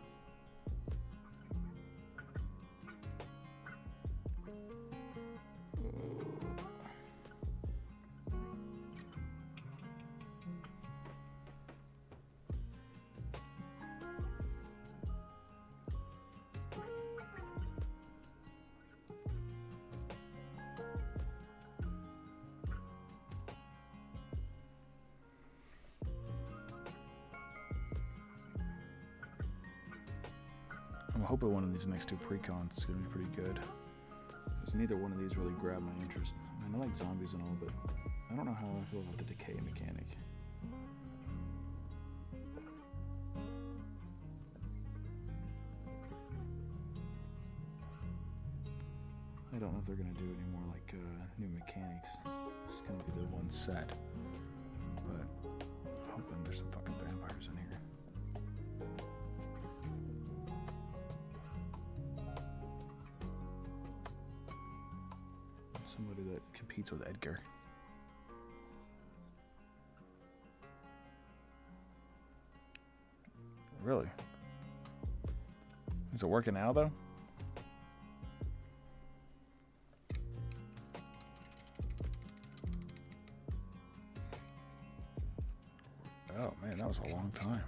I'm hoping one of these next two precons is going to be pretty good. Because neither one of these really grabbed my interest. I mean, I like zombies and all, but I don't know how I feel about the decay mechanic. I don't know if they're going to do any more like new mechanics. It's going to be the one set. But I'm hoping there's some fucking vampires in here. Somebody that competes with Edgar. Really? Is it working now, though? Oh, man, that was a long time.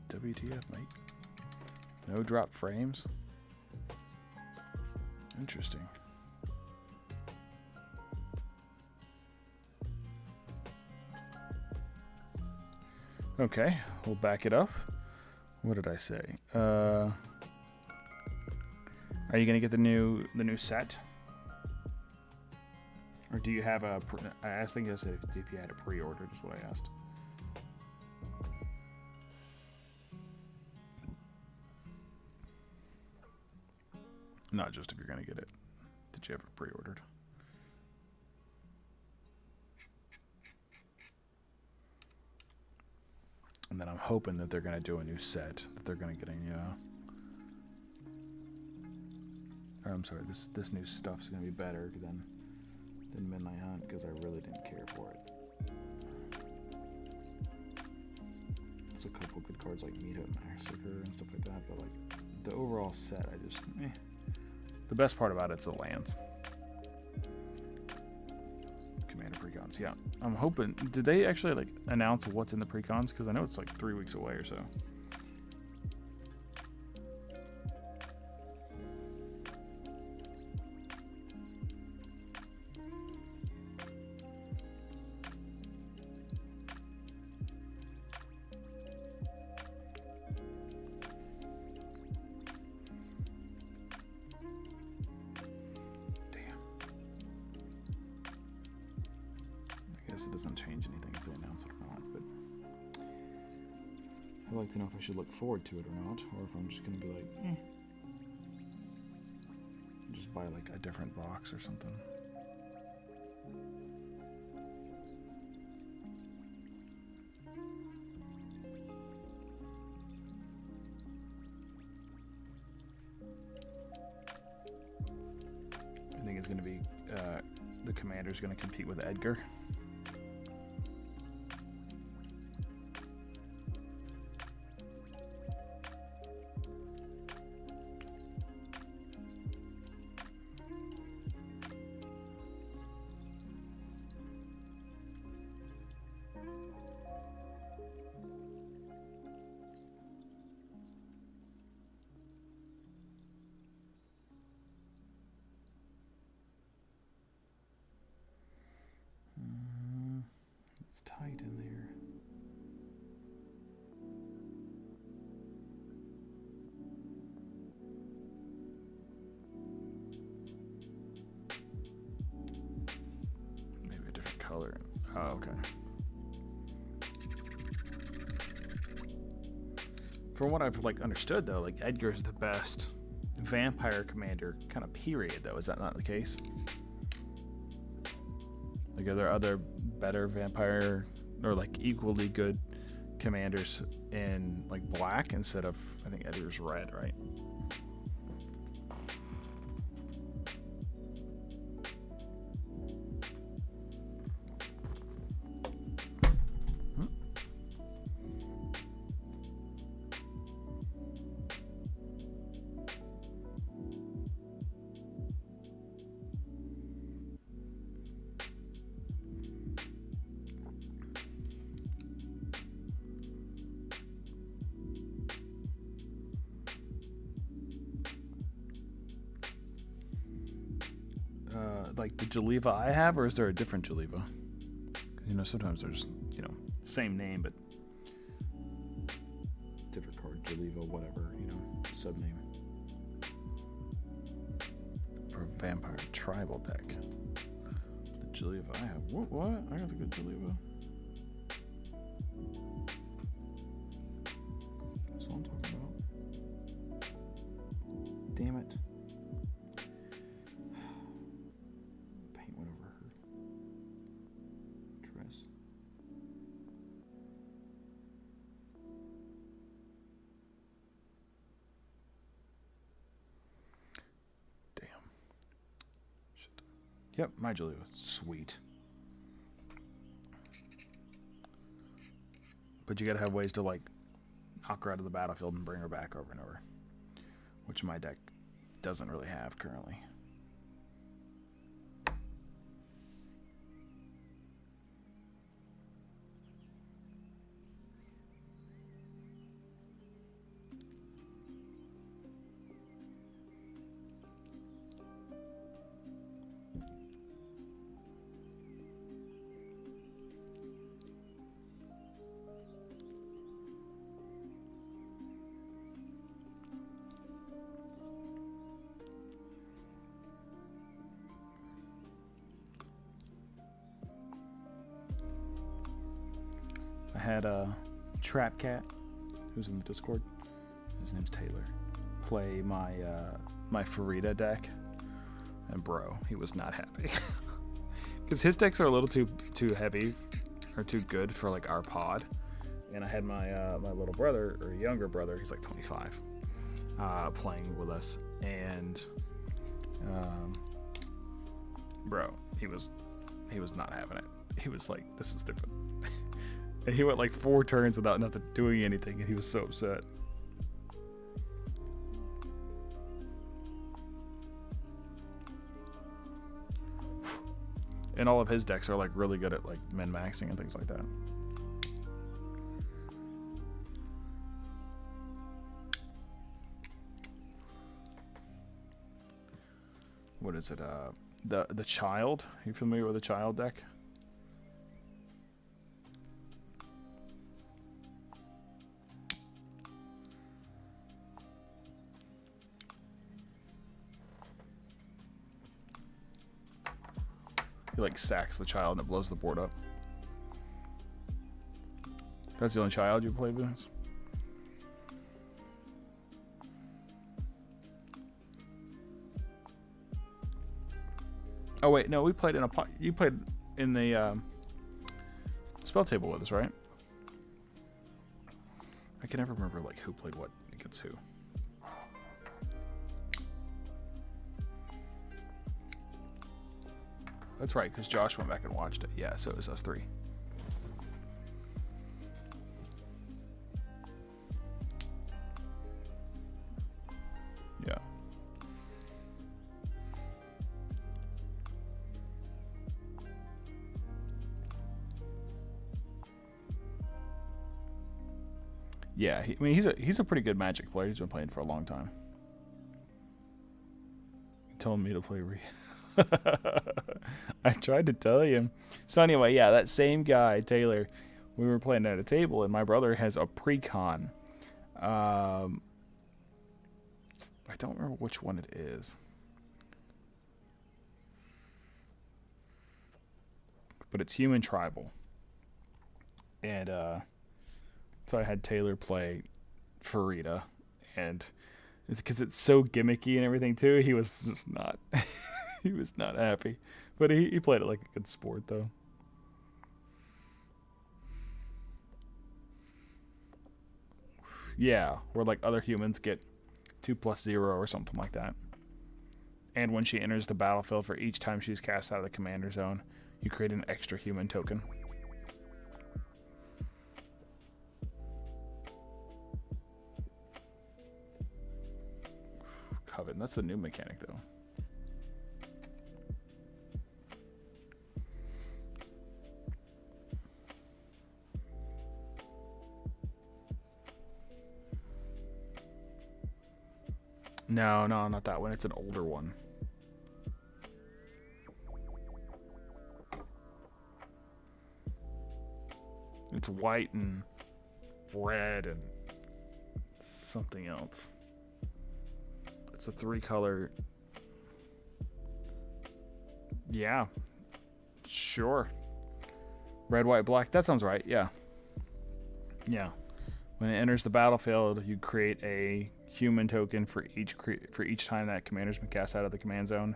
WTF, mate. No drop frames? Interesting. Okay, we'll back it up. What did I say? Are you gonna get the new set, or do you have a? I think I said if you had a pre-order. Is what I asked. Not just if you're gonna get it. Did you have it pre-ordered? And then I'm hoping that they're gonna do a new set. That they're gonna get a or I'm sorry, this new stuff's gonna be better than Midnight Hunt because I really didn't care for it. There's a couple good cards like Meat Hut Massacre and stuff like that, but like the overall set, I just The best part about it's the lands. Commander precons, yeah. I'm hoping. Did they actually like announce what's in the precons? Because I know it's like 3 weeks away or so. It doesn't change anything if they announce it or not, but I'd like to know if I should look forward to it or not, or if I'm just gonna be like, just buy like a different box or something. I think it's gonna be the commander's gonna compete with Edgar. It's tight in there. Maybe a different color. Oh, okay. from what I've like understood though, like Edgar's the best vampire commander kind of period though. Is that not the case? Like, are there other better vampire or like equally good commanders in like black instead of, I think Edgar's red, right? Like the Jaliva I have, or is there a different Jaliva? Because sometimes there's same name but different card, Jaliva, whatever, sub name for a vampire tribal deck. The Jaliva I have. What? I got the good Jaliva. That's what I'm talking about. Damn it. Yep, my Julia was sweet. But you gotta have ways to like knock her out of the battlefield and bring her back over and over, which my deck doesn't really have currently. I had a Trap Cat, who's in the Discord. His name's Taylor. Play my my Farida deck, and bro, he was not happy because his decks are a little too heavy or too good for like our pod. And I had my my little brother or younger brother, he's like 25, playing with us, and bro, he was not having it. He was like, "This is stupid." And he went like 4 turns without doing anything, and he was so upset. And all of his decks are like really good at like min-maxing and things like that. What is it? The Child? Are you familiar with the Child deck? He like sacks the Child and it blows the board up. That's the only Child you played with us? Oh wait, no, we played in a pot. You played in the spell table with us, right? I can never remember like who played what against who. That's right, because Josh went back and watched it. Yeah, so it was us 3. Yeah. Yeah, he's a pretty good Magic player. He's been playing for a long time. He told me to play I tried to tell you. So anyway, yeah, that same guy, Taylor, we were playing at a table, and my brother has a Precon. I don't remember which one it is. But it's human tribal. And so I had Taylor play Farida, and it's because it's so gimmicky and everything too. He was just not he was not happy, but he played it like a good sport though. Yeah, where like other humans get 2+0 or something like that. And when she enters the battlefield, for each time she's cast out of the commander zone, you create an extra human token. Coven, that's the new mechanic though. No, not that one. It's an older one. It's white and red and something else. It's a 3-color. Yeah. Sure. Red, white, black. That sounds right. Yeah. Yeah. When it enters the battlefield, you create a human token for each time that commander's been cast out of the command zone,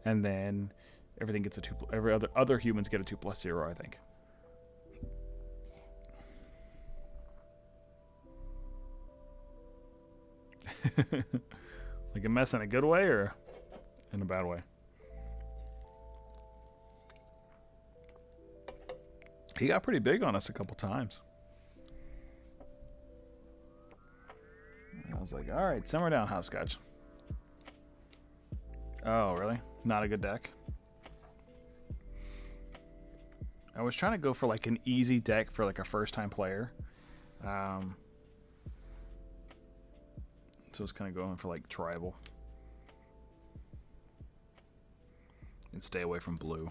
and then everything gets a 2. Every other humans get a 2+0, I think. Like a mess in a good way or in a bad way? He got pretty big on us a couple times. I was like, all right, simmer down, Hopscotch. Oh, really? Not a good deck? I was trying to go for like an easy deck for like a first-time player. So it's kind of going for like tribal. And stay away from blue.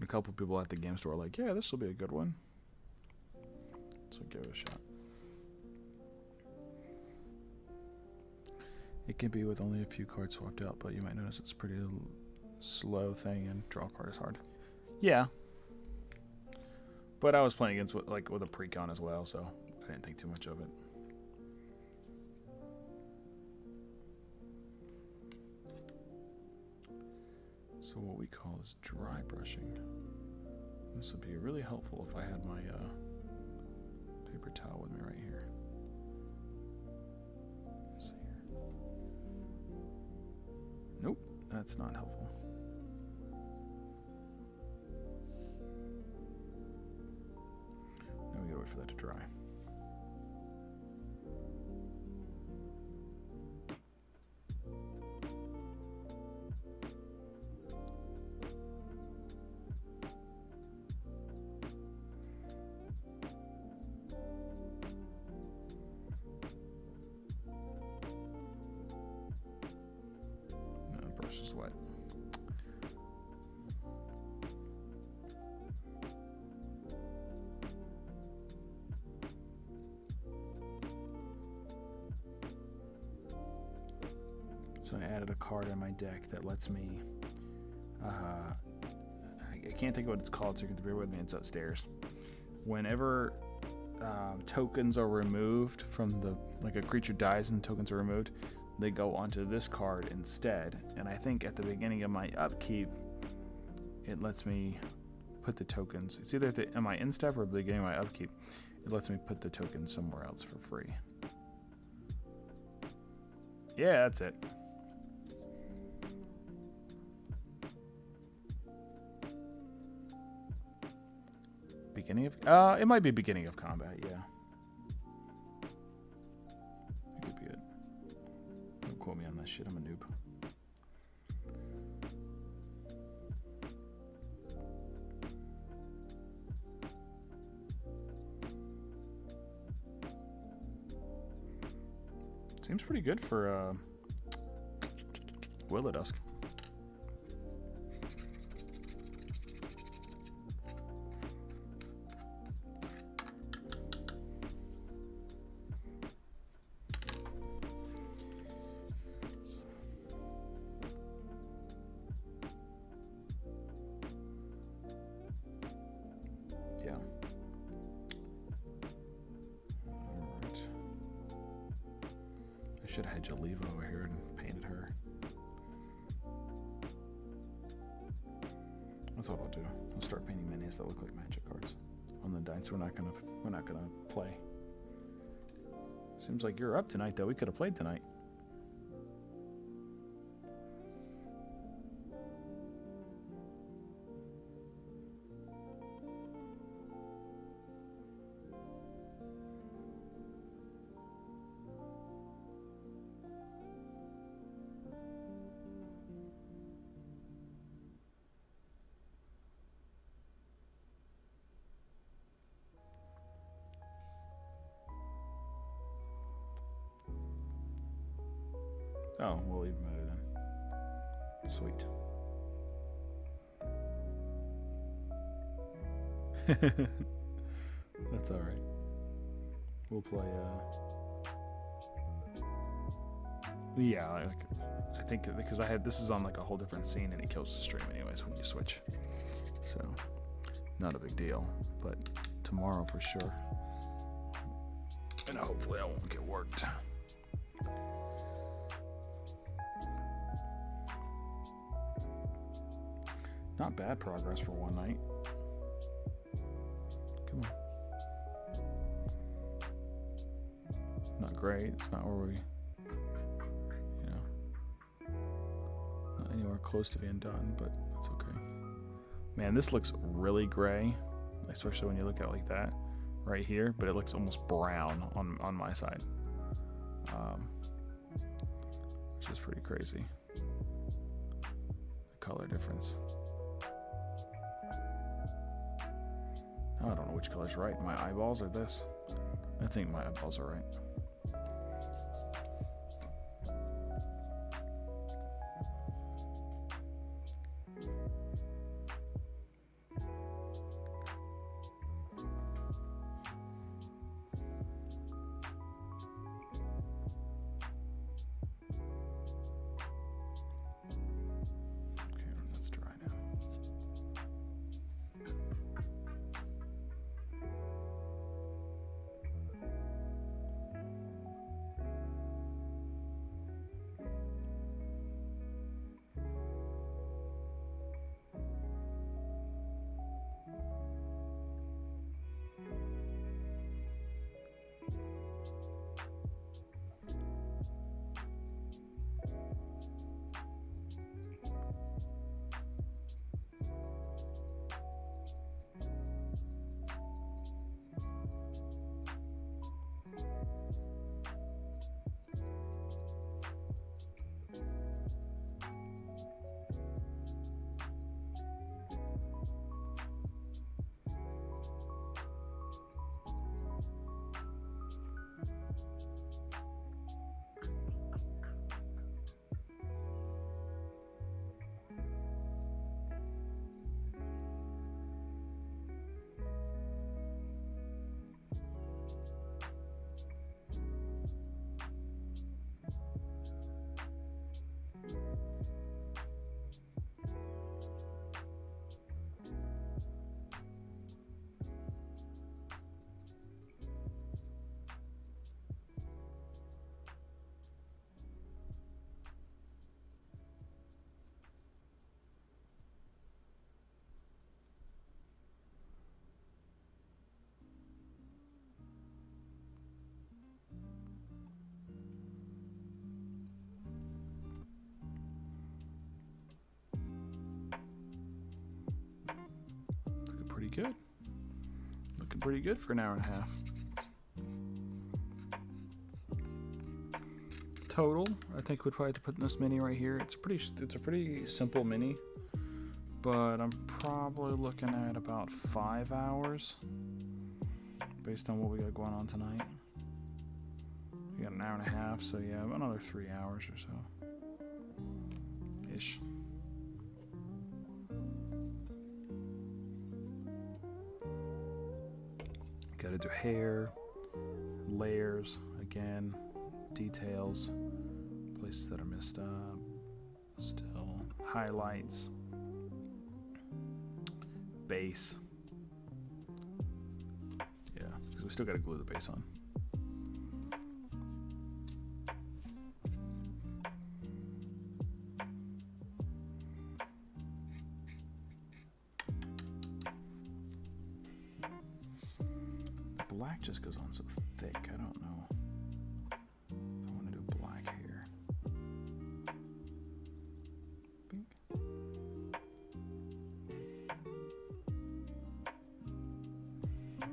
A couple people at the game store were like, yeah, this will be a good one. So give it a shot. It can be with only a few cards swapped out, but you might notice it's a pretty slow thing, and draw a card is hard. Yeah. But I was playing against with a precon as well, so I didn't think too much of it. So what we call is dry brushing. This would be really helpful if I had my paper towel with me right here. Let's see here. Nope, that's not helpful. Now we gotta wait for that to dry. Brush is wet. So I added a card in my deck that lets me I can't think of what it's called, so you can bear with me, it's upstairs. Whenever tokens are removed from the, like a creature dies and tokens are removed, they go onto this card instead. And I think at the beginning of my upkeep, it lets me put the tokens. It's either in my end step or the beginning of my upkeep. It lets me put the tokens somewhere else for free. Yeah, that's it. Beginning of it might be beginning of combat, yeah. It could be it. Don't quote me on that shit, I'm a noob. Seems pretty good for Will of Dusk. Should have had Jaliva over here and painted her. That's what I'll do. I'll start painting minis that look like Magic cards on the dice. We're not gonna play. Seems like you're up tonight, though. We could have played tonight. Oh, well, even better then. Sweet. That's alright. We'll play, yeah, I think because this is on like a whole different scene and it kills the stream anyways when you switch. So, not a big deal. But tomorrow for sure. And hopefully I won't get worked. Not bad progress for one night. Come on. Not great. It's not where we, not anywhere close to being done, but it's okay. Man, this looks really gray, especially when you look at it like that right here, but it looks almost brown on my side, which is pretty crazy. The color difference. I don't know which color's right. My eyeballs or this? I think my eyeballs are right. Good. Looking pretty good for an hour and a half. Total, I think we'd probably have to put in this mini right here. It's a pretty simple mini, but I'm probably looking at about 5 hours based on what we got going on tonight. We got an hour and a half, so yeah, another 3 hours or so. Ish. Gotta do hair, layers, again, details, places that are messed up, still, highlights, base. Yeah, because we still gotta glue the base on. black just goes on so thick. I don't know. I want to do black hair. Bink.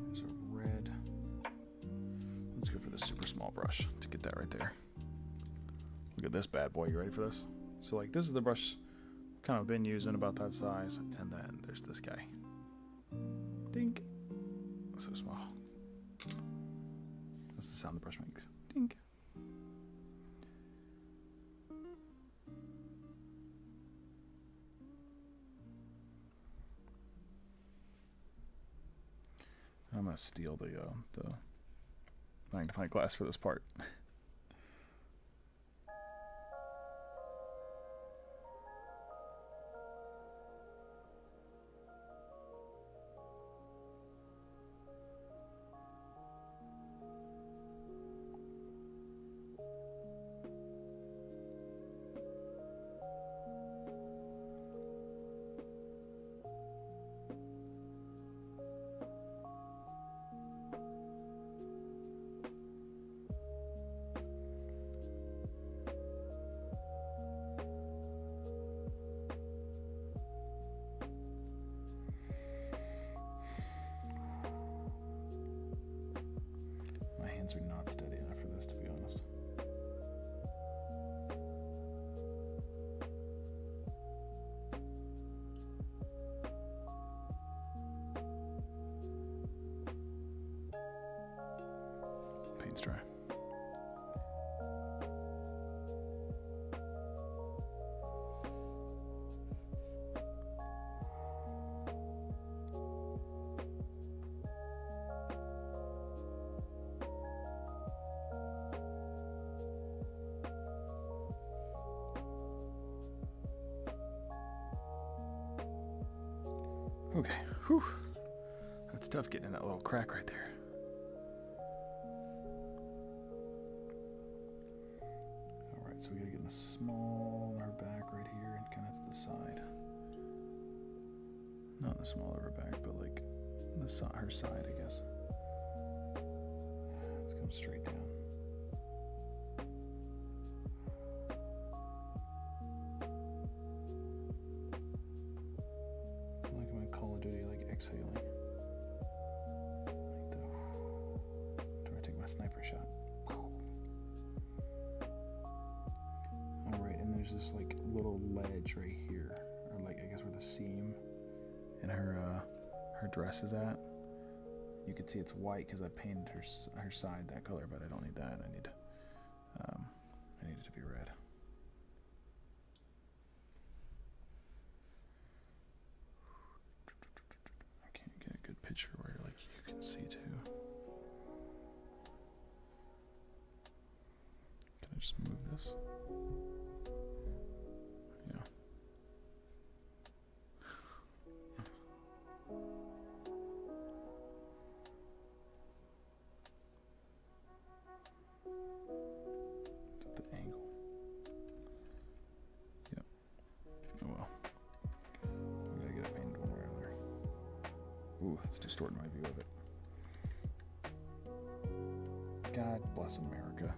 There's a red. Let's go for the super small brush to get that right there. Look at this bad boy. You ready for this? So like this is the brush I've kind of been using, about that size, and then there's this guy. Dink. So small. That's the sound the brush makes. Dink. I'm gonna steal the magnifying glass for this part. My hands are not steady enough for this, to be honest. Paint's dry. Okay, whew. That's tough getting in that little crack right there. Alright, so we gotta get in the smaller back right here and kind of to the side. Not the smaller of her back, but like her side, I guess. Let's come straight down. Exhaling. Like do I take my sniper shot? Alright, and there's this like little ledge right here, or like I guess where the seam in her dress is at. You can see it's white because I painted her side that color, but I don't need that. I need it to be red. Picture where like you can see too. Can I just move this? Yeah. Is that the angle? Yep. Oh well. We gotta get it painted one way or another. Ooh, it's distorting my view of it. God bless America.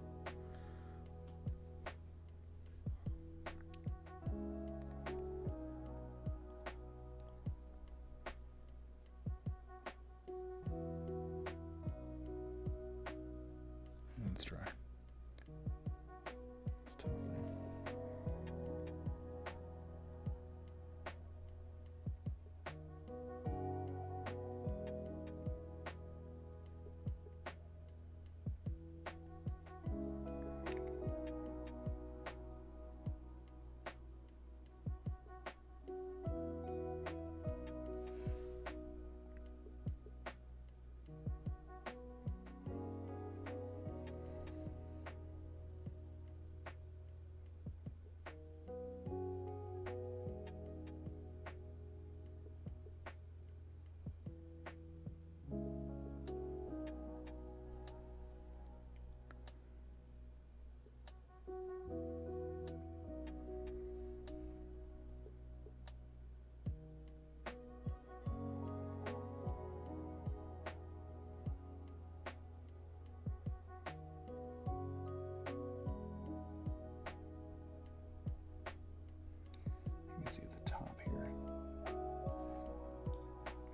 Let's try. It's tough.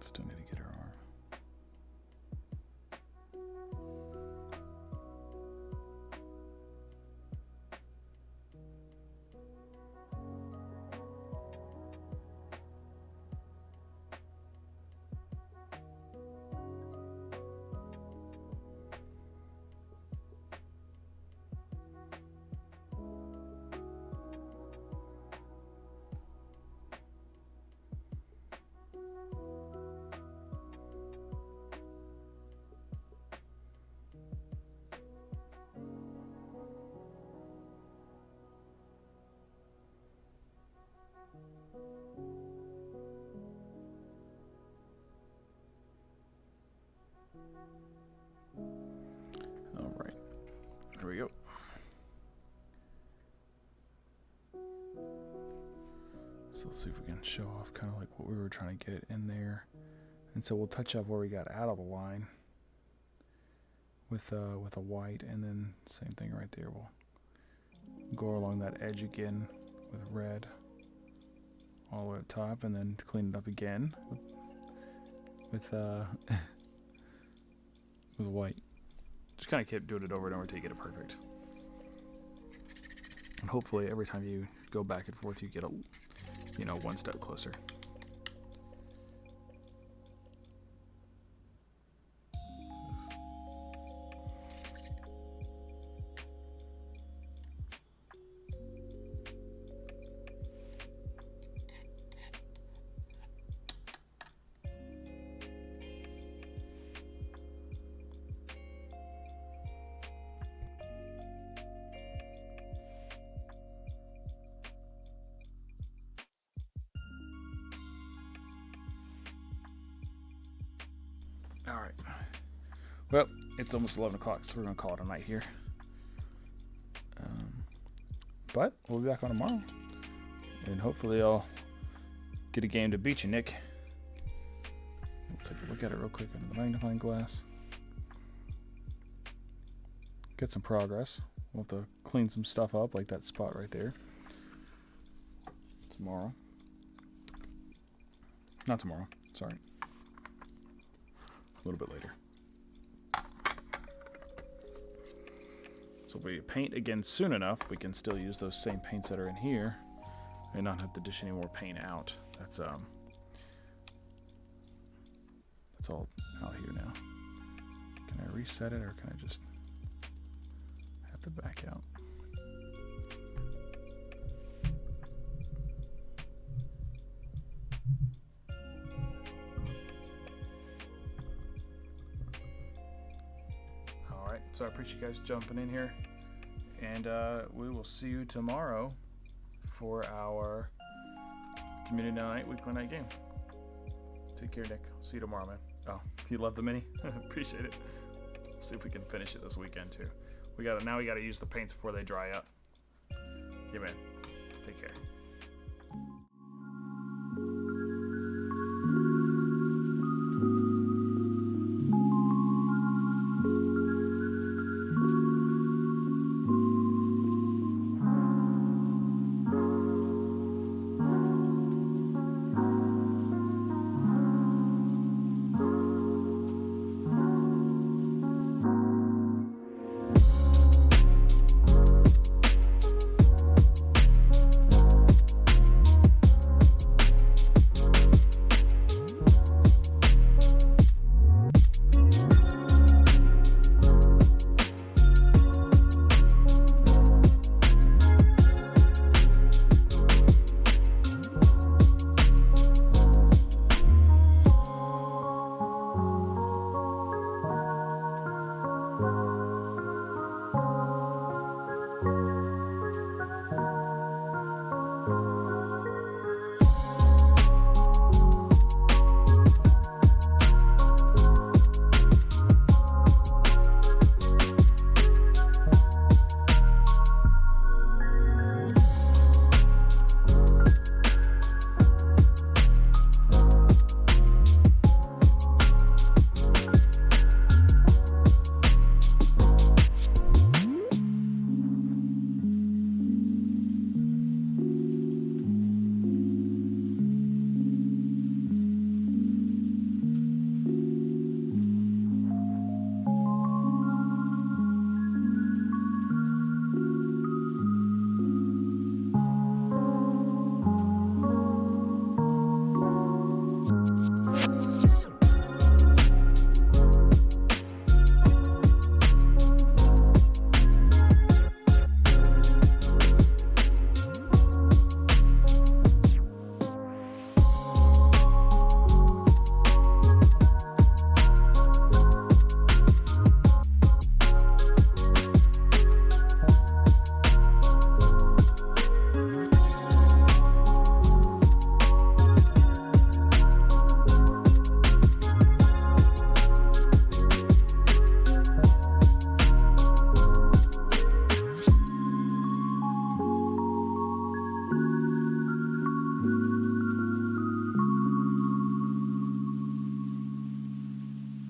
Still need to get her arm. All right, here we go. So let's see if we can show off kind of like what we were trying to get in there. And so we'll touch up where we got out of the line with a white, and then same thing right there. We'll go along that edge again with red all the way up top, and then clean it up again with with white. Just kind of keep doing it over and over till you get it perfect. And hopefully every time you go back and forth, you get a, you know, one step closer. All right. Well, it's almost 11 o'clock, so we're going to call it a night here. But we'll be back on tomorrow. And hopefully I'll get a game to beat you, Nick. Let's take a look at it real quick under the magnifying glass. Get some progress. We'll have to clean some stuff up, like that spot right there. Tomorrow. Not tomorrow, sorry. A little bit later. So if we paint again soon enough, we can still use those same paints that are in here and not have to dish any more paint out. That's all out here now. Can I reset it, or can I just have to back out? So I appreciate you guys jumping in here, and we will see you tomorrow for our community night, weekly night game. Take care, Nick. See you tomorrow, man. Oh, do you love the mini? Appreciate it. See if we can finish it this weekend too. Now we gotta use the paints before they dry up. Yeah, man. Take care.